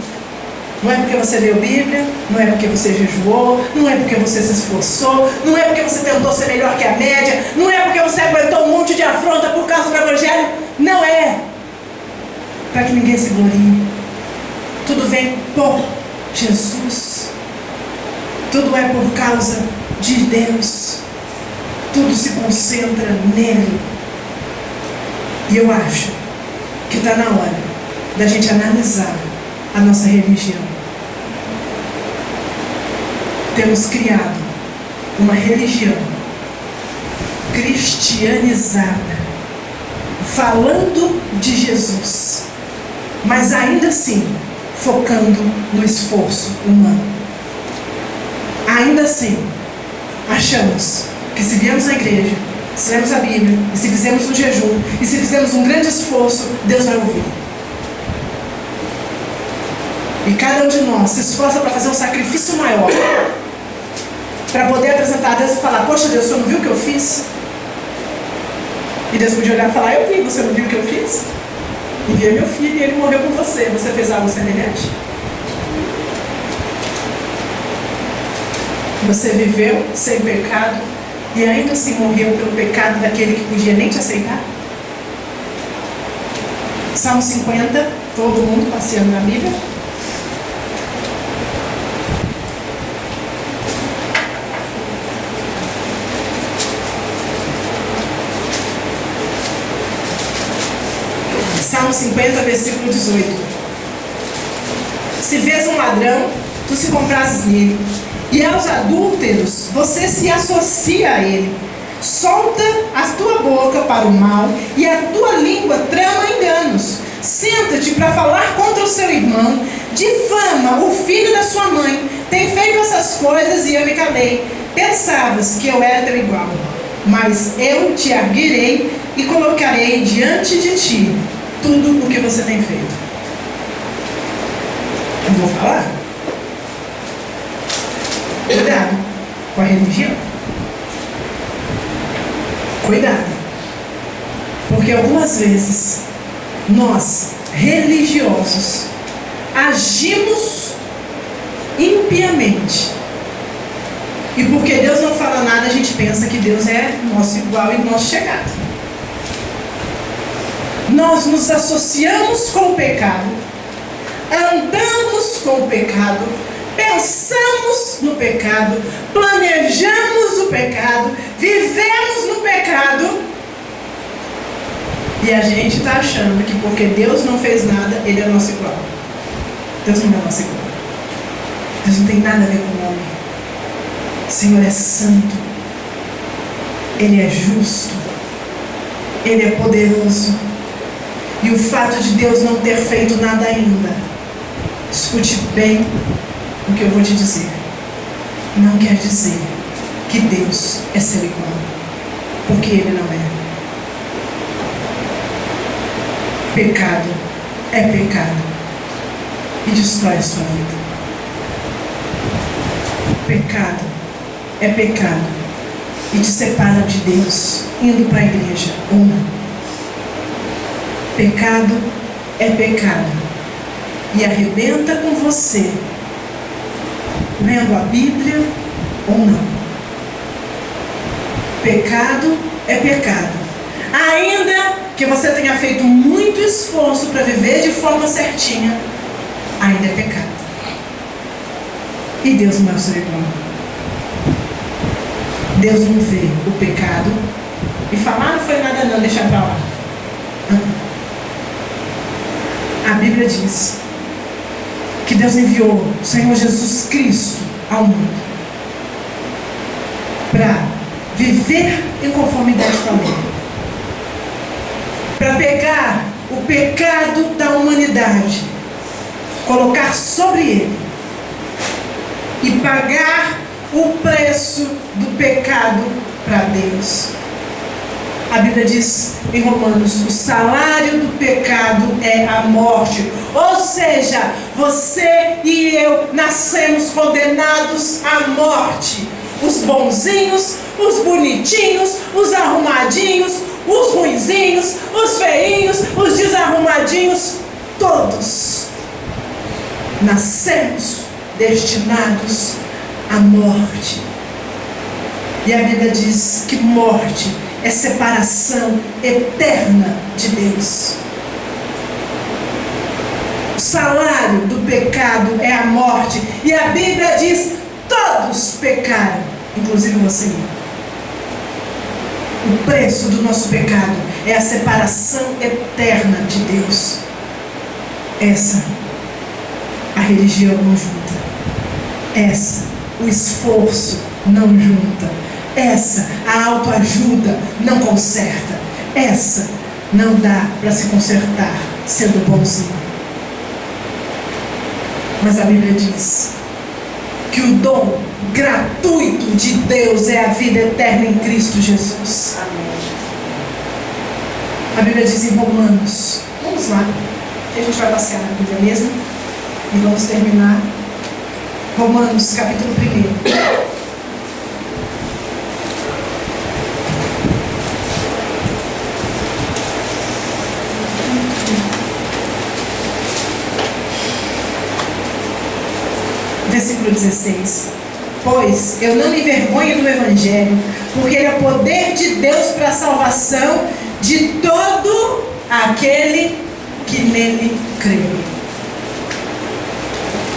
Não é porque você leu Bíblia, não é porque você jejuou, não é porque você se esforçou, não é porque você tentou ser melhor que a média, não é porque você aguentou um monte de afronta por causa do Evangelho. Não é para que ninguém se glorie. Tudo vem por Jesus. Tudo é por causa de Deus. Tudo se concentra nele. E eu acho que está na hora da gente analisar a nossa religião. Temos criado uma religião cristianizada, falando de Jesus, mas ainda assim focando no esforço humano. Ainda assim, achamos que se viemos à igreja, se lemos a Bíblia, e se fizermos um jejum, e se fizermos um grande esforço, Deus vai ouvir. E cada um de nós se esforça para fazer um sacrifício maior. para poder apresentar a Deus e falar: poxa, Deus, você não viu o que eu fiz? E Deus podia olhar e falar: eu vi, você não viu o que eu fiz? Enviei meu filho e ele morreu por você. Você fez algo semelhante? Você viveu sem pecado e ainda assim morreu pelo pecado daquele que podia nem te aceitar? Salmo 50, todo mundo passeando na Bíblia. Salmo 50, versículo 18. Se vês um ladrão, tu se comprases nele, e aos adúlteros você se associa a ele. Solta a tua boca para o mal, e a tua língua trama enganos. Senta-te para falar contra o seu irmão, difama o filho da sua mãe. Tem feito essas coisas e eu me calei. Pensavas que eu era teu igual, mas eu te arguirei e colocarei diante de ti tudo o que você tem feito. Eu vou falar. Cuidado com a religião. Cuidado. Porque algumas vezes nós, religiosos, agimos impiamente. E porque Deus não fala nada, a gente pensa que Deus é nosso igual e nosso chegado. Nós nos associamos com o pecado, andamos com o pecado, pensamos no pecado, planejamos o pecado, vivemos no pecado, e a gente está achando que porque Deus não fez nada, Ele é nosso igual. Deus não é nosso igual. Deus não tem nada a ver com o homem. O Senhor é santo, Ele é justo, Ele é poderoso. E o fato de Deus não ter feito nada ainda, escute bem o que eu vou te dizer, não quer dizer que Deus é seu igual, porque Ele não é. Pecado é pecado e destrói a sua vida. Pecado é pecado e te separa de Deus, indo para a igreja ou não. Pecado é pecado e arrebenta com você, lendo a Bíblia ou não. Pecado é pecado, ainda que você tenha feito muito esforço para viver de forma certinha, ainda é pecado. E Deus não é o seu irmão. Deus não vê o pecado e fala: não foi nada não, deixa para lá. A Bíblia diz que Deus enviou o Senhor Jesus Cristo ao mundo para viver em conformidade com a lei, para pegar o pecado da humanidade, colocar sobre ele e pagar o preço do pecado para Deus. A Bíblia diz em Romanos: o salário do pecado é a morte. Ou seja, você e eu nascemos condenados à morte. Os bonzinhos, os bonitinhos, os arrumadinhos, os ruinzinhos, os feinhos, os desarrumadinhos, todos nascemos destinados à morte. E a Bíblia diz que morte é separação eterna de Deus. O salário do pecado é a morte. E a Bíblia diz: todos pecaram, inclusive você e eu. O preço do nosso pecado é a separação eterna de Deus. Essa a religião não junta. Essa o esforço não junta. Essa, a autoajuda não conserta. Essa não dá para se consertar sendo bonzinho. Mas a Bíblia diz que o dom gratuito de Deus é a vida eterna em Cristo Jesus. Amém. A Bíblia diz em Romanos, vamos lá, que a gente vai passear na Bíblia mesmo e vamos terminar. Romanos capítulo 1. versículo 16. Pois eu não me envergonho do Evangelho, porque ele é o poder de Deus para a salvação de todo aquele que nele crê.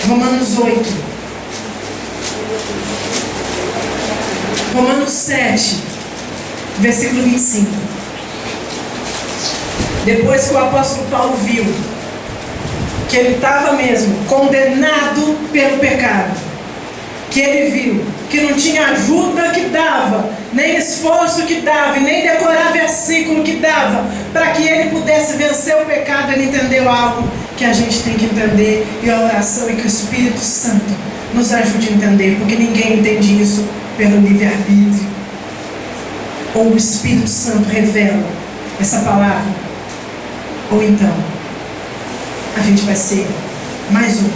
Romanos 8. Romanos 7, versículo 25. Depois que o apóstolo Paulo viu que ele estava mesmo condenado pelo pecado, que ele viu que não tinha ajuda que dava, nem esforço que dava, e nem decorar versículo que dava, para que ele pudesse vencer o pecado, ele entendeu algo que a gente tem que entender, e a oração é que o Espírito Santo nos ajude a entender, porque ninguém entende isso pelo livre-arbítrio. Ou o Espírito Santo revela essa palavra, ou então a gente vai ser mais um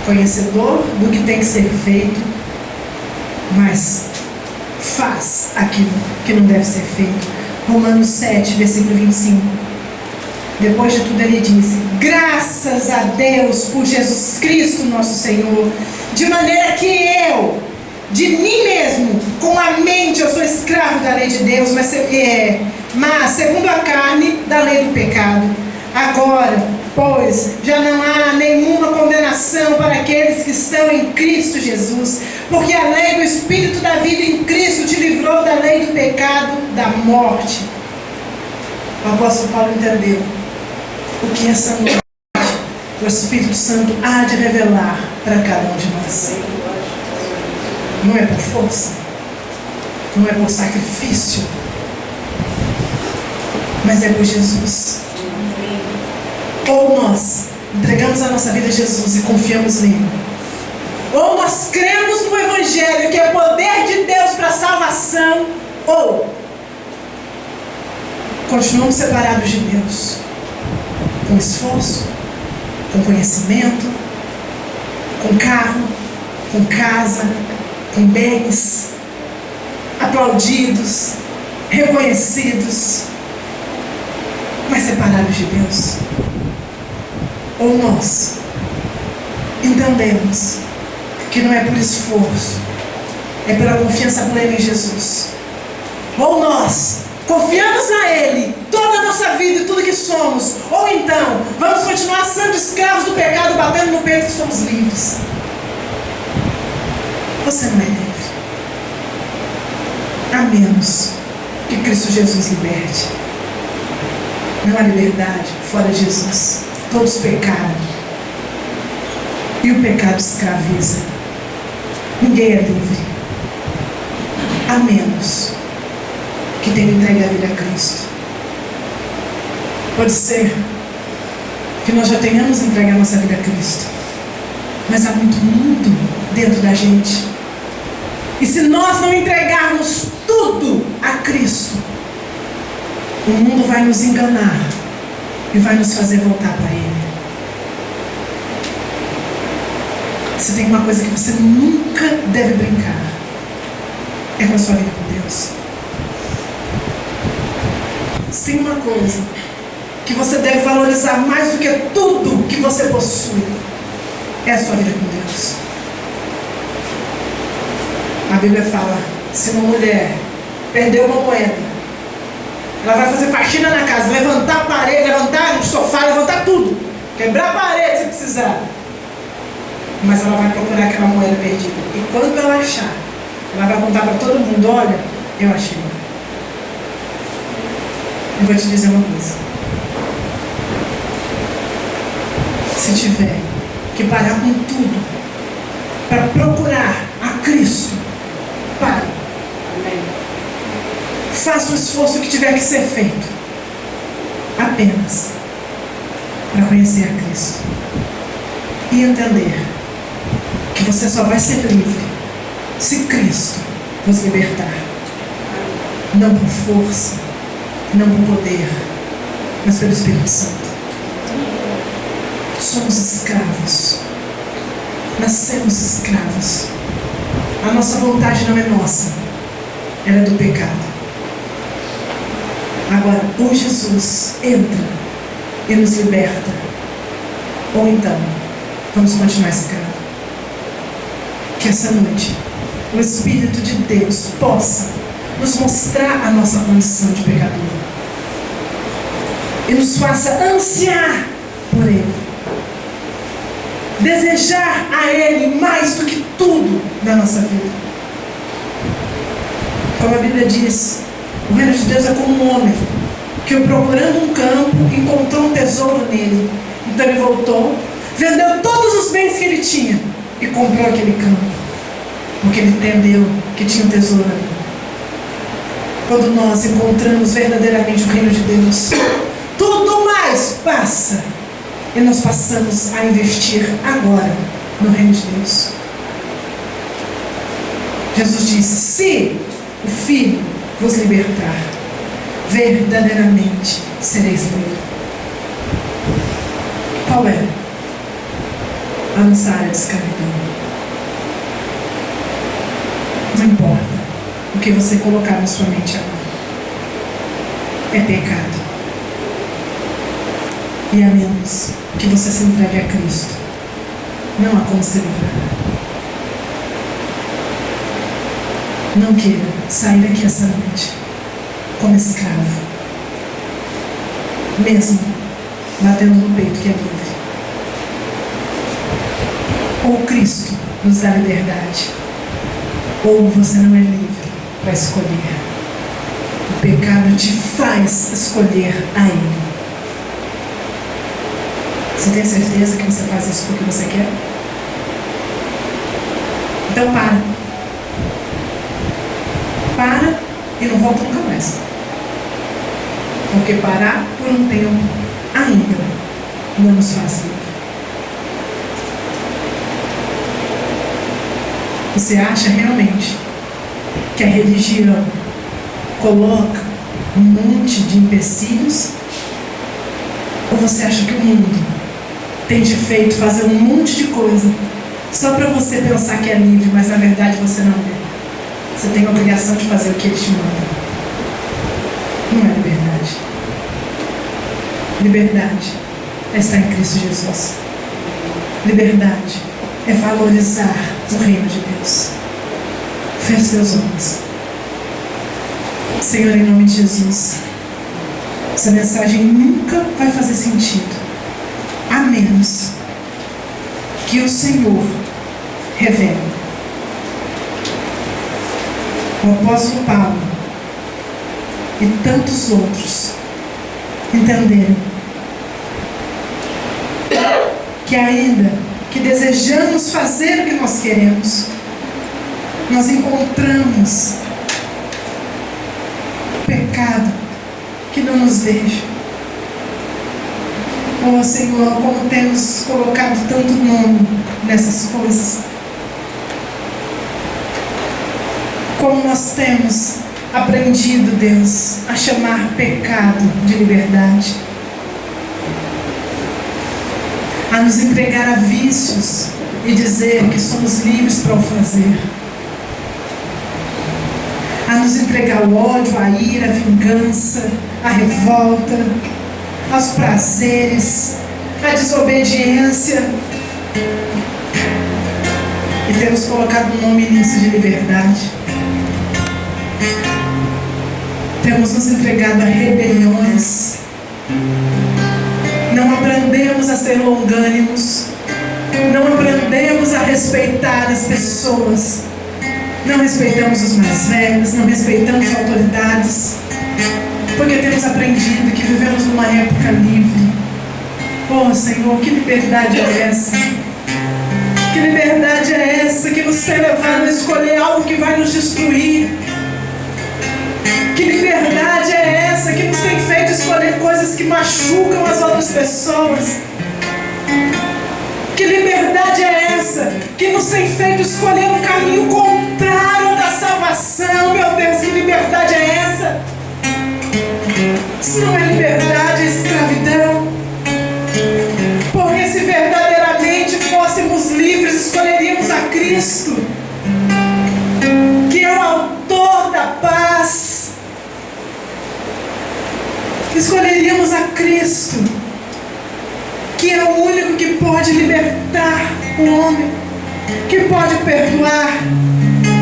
conhecedor do que tem que ser feito, mas faz aquilo que não deve ser feito. Romanos 7, versículo 25. Depois de tudo ele disse: graças a Deus por Jesus Cristo nosso Senhor, de maneira que eu, de mim mesmo, com a mente eu sou escravo da lei de Deus, mas segundo a carne, da lei do pecado. Agora, pois, já não há nenhuma condenação para aqueles que estão em Cristo Jesus, porque a lei do Espírito da vida em Cristo te livrou da lei do pecado, da morte. O apóstolo Paulo entendeu o que essa noite o Espírito Santo há de revelar para cada um de nós. Não é por força, não é por sacrifício, mas é por Jesus. Ou nós entregamos a nossa vida a Jesus e confiamos nele, ou nós cremos no Evangelho, que é o poder de Deus para a salvação, ou continuamos separados de Deus, com esforço, com conhecimento, com carro, com casa, com bens, aplaudidos, reconhecidos, mas separados de Deus. Ou nós entendemos que não é por esforço, é pela confiança plena em Jesus. Ou nós confiamos a Ele toda a nossa vida e tudo que somos, ou então vamos continuar sendo escravos do pecado, batendo no peito que somos livres. Você não é livre, a menos que Cristo Jesus liberte. Não há liberdade fora de Jesus. Todos pecaram, e o pecado escraviza. Ninguém é livre, a menos que tenha entregue a vida a Cristo. Pode ser que nós já tenhamos entregue a nossa vida a Cristo, mas há muito mundo dentro da gente, e se nós não entregarmos tudo a Cristo, o mundo vai nos enganar e vai nos fazer voltar para Ele. Se tem uma coisa que você nunca deve brincar, é com a sua vida com Deus. Se tem uma coisa que você deve valorizar mais do que tudo que você possui, é a sua vida com Deus. A Bíblia fala, se uma mulher perdeu uma moeda, ela vai fazer faxina na casa, levantar a parede, levantar o sofá, levantar tudo, quebrar a parede se precisar, mas ela vai procurar aquela moeda perdida, e quando ela achar, ela vai contar para todo mundo: olha, eu achei. Eu vou te dizer uma coisa: se tiver que parar com tudo para procurar a Cristo, pare. Amém. Faça o esforço que tiver que ser feito, apenas para conhecer a Cristo e entender que você só vai ser livre se Cristo vos libertar. Não por força, não por poder, mas pelo Espírito Santo. Somos escravos, nascemos escravos. A nossa vontade não é nossa, ela é do pecado. Agora, ou Jesus entra e nos liberta, ou então vamos continuar escravos. que essa noite o Espírito de Deus possa nos mostrar a nossa condição de pecador e nos faça ansiar por Ele, desejar a Ele mais do que tudo da nossa vida. Como a Bíblia diz, o reino de Deus é como um homem que, procurando um campo, encontrou um tesouro nele. Então ele voltou, vendeu todos os bens que ele tinha e comprou aquele campo, porque ele entendeu que tinha um tesouro ali. Quando nós encontramos verdadeiramente o reino de Deus, tudo mais passa, e nós passamos a investir agora no reino de Deus. Jesus disse: se o Filho vos libertar, verdadeiramente sereis livres. Qual é a nossa área de escravidão? Não importa o que você colocar na sua mente agora, é pecado. E a menos que você se entregue a Cristo, não há como se livrar. Não queira sair daqui essa noite como escravo, mesmo batendo no peito que é livre. Ou Cristo nos dá liberdade, ou você não é livre para escolher. O pecado te faz escolher a Ele. Você tem certeza que você faz isso porque você quer? Então para e não volta nunca mais. Porque parar por um tempo ainda não nos faz livre. Você acha realmente que a religião coloca um monte de empecilhos? Ou você acha que o mundo tem te feito fazer um monte de coisa só para você pensar que é livre, mas na verdade você não é? Você tem a obrigação de fazer o que Ele te manda. Não é liberdade. Liberdade é estar em Cristo Jesus. Liberdade é valorizar o reino de Deus. Feche seus olhos. Senhor, em nome de Jesus, essa mensagem nunca vai fazer sentido, a menos que o Senhor revele. O apóstolo Paulo e tantos outros entenderam que ainda que desejamos fazer o que nós queremos, nós encontramos o pecado que não nos deixa. Oh Senhor, como temos colocado tanto nome nessas coisas, como nós temos aprendido, Deus, a chamar pecado de liberdade, a nos entregar a vícios e dizer que somos livres para o fazer, a nos entregar ao ódio, à ira, à vingança, à revolta, aos prazeres, à desobediência, e temos colocado um nome nisso de liberdade. Temos nos entregado a rebeliões, não aprendemos a ser longânimos, não aprendemos a respeitar as pessoas, não respeitamos os mais velhos, não respeitamos autoridades, porque temos aprendido que vivemos numa época livre. Oh Senhor, que liberdade é essa? Que liberdade é essa que nos tem levado a escolher algo que vai nos destruir? Que liberdade é essa que nos tem feito escolher coisas que machucam as outras pessoas? Que liberdade é essa que nos tem feito escolher um caminho contrário da salvação? Meu Deus, que liberdade é essa? Se não é liberdade, é escravidão. Porque se verdadeiramente fôssemos livres, escolheríamos a Cristo, que é o autor da paz. Escolheríamos a Cristo, que é o único que pode libertar o homem. que pode perdoar,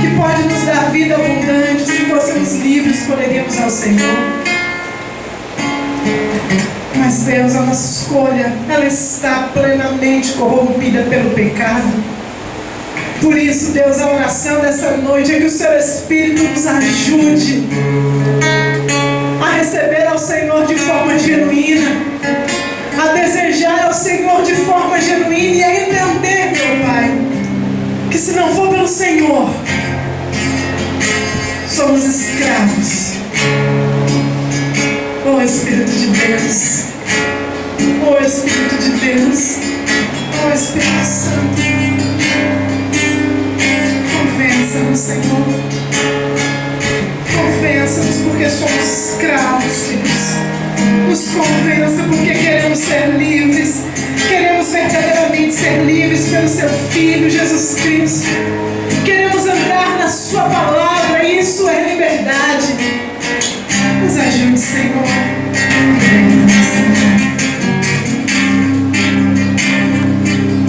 que pode nos dar vida abundante. Se fôssemos livres, escolheríamos ao Senhor. Mas Deus, a nossa escolha, ela está plenamente corrompida pelo pecado. Por isso, Deus, a oração dessa noite é que o Seu Espírito nos ajude a receber ao Senhor de forma genuína, a desejar ao Senhor de forma genuína e a entender, meu Pai, que se não for pelo Senhor, somos escravos. Oh Espírito de Deus, oh Espírito de Deus, oh Espírito Santo, convença-nos, Senhor, convença-nos porque somos escravos, Deus. Nos convença porque queremos ser livres, queremos verdadeiramente ser livres pelo Seu Filho Jesus Cristo. Queremos andar na Sua palavra, isso é liberdade. Nos ajude, Senhor.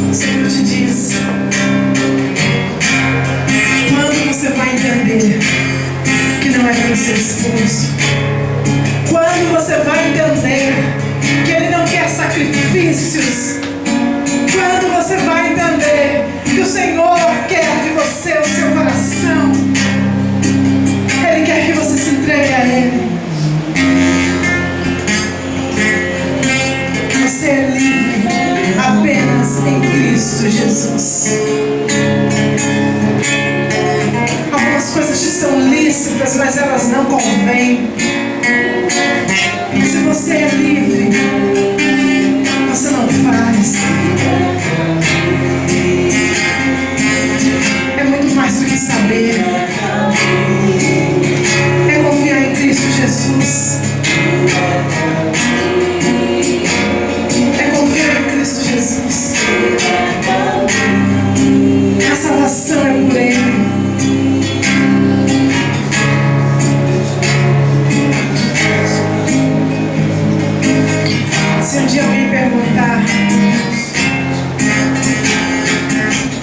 O Senhor te diz: quando você vai entender que não é pelo seu esforço, quando você vai entender que Ele não quer sacrifícios, quando você vai entender que o Senhor quer de você o seu coração, Ele quer que você se entregue a Ele. Você é livre apenas em Cristo Jesus. Algumas coisas te são lícitas, mas elas não convêm. Se você é livre, você não faz. É muito mais do que saber. É confiar em Cristo Jesus. É confiar em Cristo Jesus. A salvação é por Ele. Se um dia alguém perguntar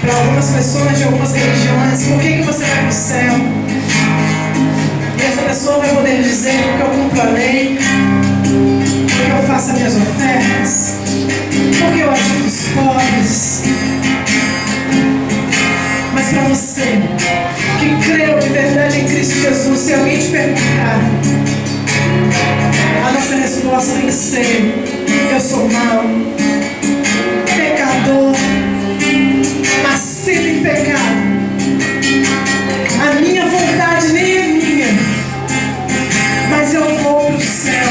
para algumas pessoas de algumas religiões por que você vai para o céu, e essa pessoa vai poder dizer porque eu cumpro a lei, porque eu faço as minhas ofertas, porque eu ajudo os pobres. Mas para você que creu de verdade em Cristo Jesus, se alguém te perguntar, a nossa resposta tem que ser: eu sou mau, pecador, nascido em pecado. A minha vontade nem é minha, mas eu vou para o céu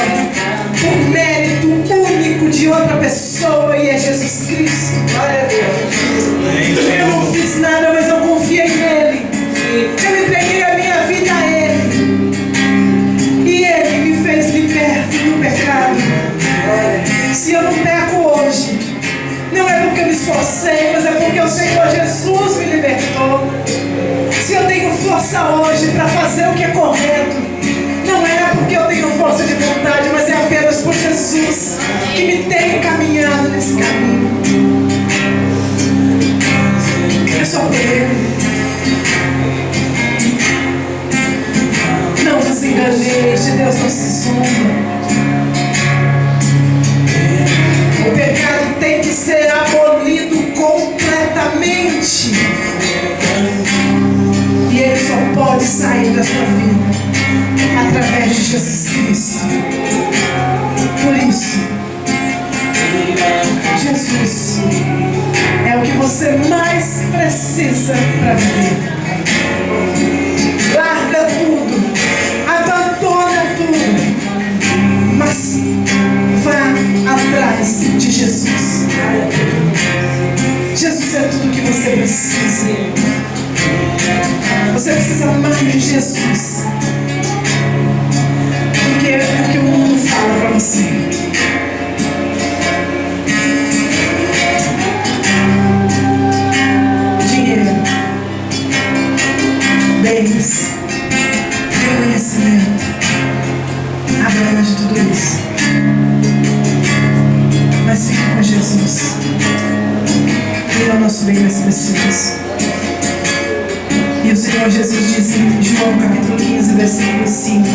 por mérito único de outra pessoa, e é Jesus Cristo. Glória a Deus. Eu não fiz nada, mas eu confiei nele. Eu entreguei a minha vida a Ele, e Ele me fez liberto do pecado. Se eu não peco hoje, não é porque eu me esforcei, mas é porque o Senhor Jesus me libertou. Se eu tenho força hoje para fazer o que é correto, não é porque eu tenho força de vontade, mas é apenas por Jesus que me tem caminhado nesse caminho. É só por Ele. Não vos enganeis, de Deus não se zomba. O pecado tem que ser abolido completamente. E ele só pode sair da sua vida através de Jesus Cristo. Por isso, Jesus é o que você mais precisa para viver. Larga tudo, abandona tudo, mas vá atrás de Jesus. Jesus é tudo que você precisa. Você precisa mais de Jesus do que o que o mundo fala para você. Dinheiro, bens, reconhecimento, abra mão de tudo isso, mas fique com Jesus. Ele é o nosso bem mais precioso. versículo 5.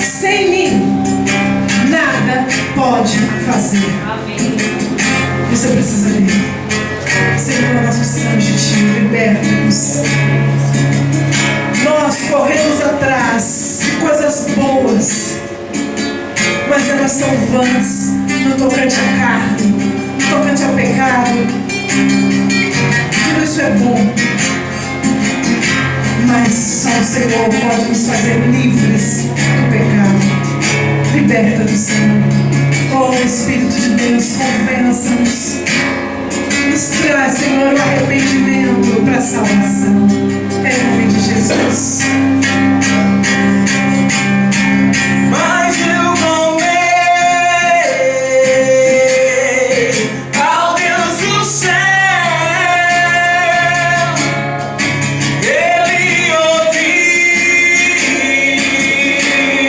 Sem mim, nada pode fazer. Amém. Você precisa dele. Senhor, nós precisamos de Ti. Liberta-nos. Nós corremos atrás de coisas boas, mas elas são vãs no tocante à carne, no tocante ao pecado. Tudo isso é bom, mas só o Senhor pode nos fazer livres do pecado. Liberta-nos, Senhor. Oh, Espírito de Deus, convença-nos. Nos traz, Senhor, o arrependimento para a salvação. Em nome de Jesus. Mas eu clamei ao Deus do céu,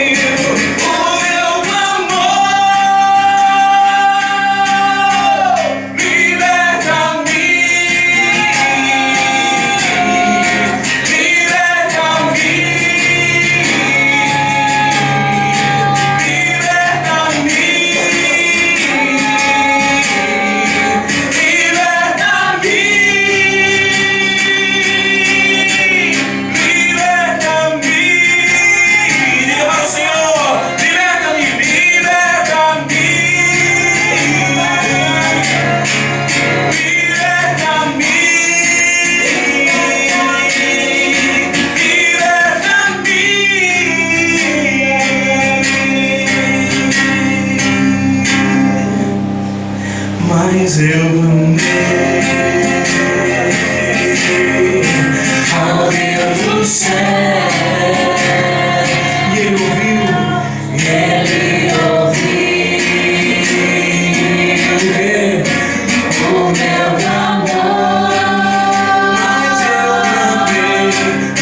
Ele ouviu o meu clamor. Liberta-me, mas eu clamei ao Deus do céu, e Ele ouviu o meu clamor. Mas eu clamei ao Deus do céu.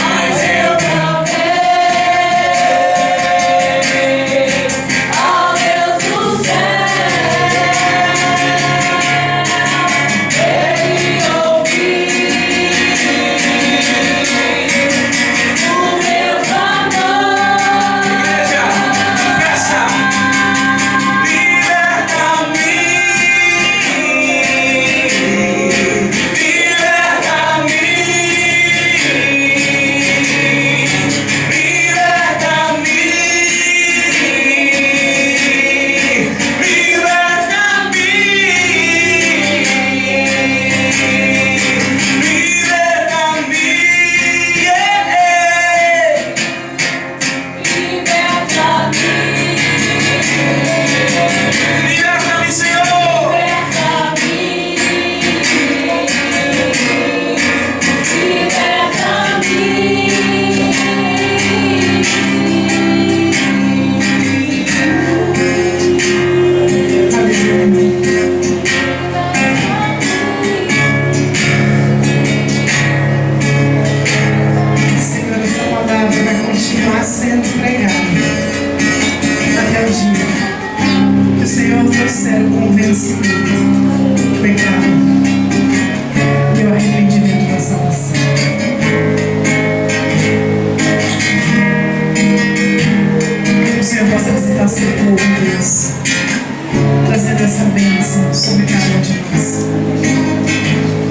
Trazendo essa bênção sobre cada um de nós.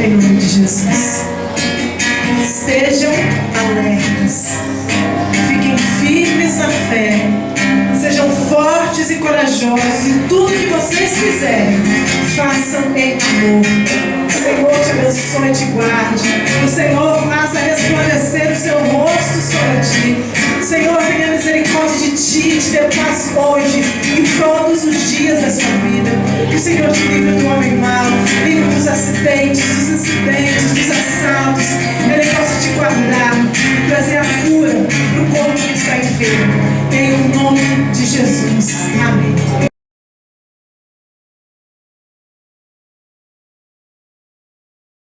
Em nome de Jesus. Estejam alertas. Fiquem firmes na fé. Sejam fortes e corajosos em tudo que vocês fizerem. Façam em amor. O Senhor te abençoe e te guarde. O Senhor faça resplandecer o seu rosto sobre ti. O Senhor tenha misericórdia de ti e te dê paz hoje e todos os dias da sua vida. Que o Senhor te livre do homem mau, livre dos acidentes, dos incidentes, dos assaltos. Ele possa te guardar e trazer a cura para o corpo que está enfermo. Em nome de Jesus.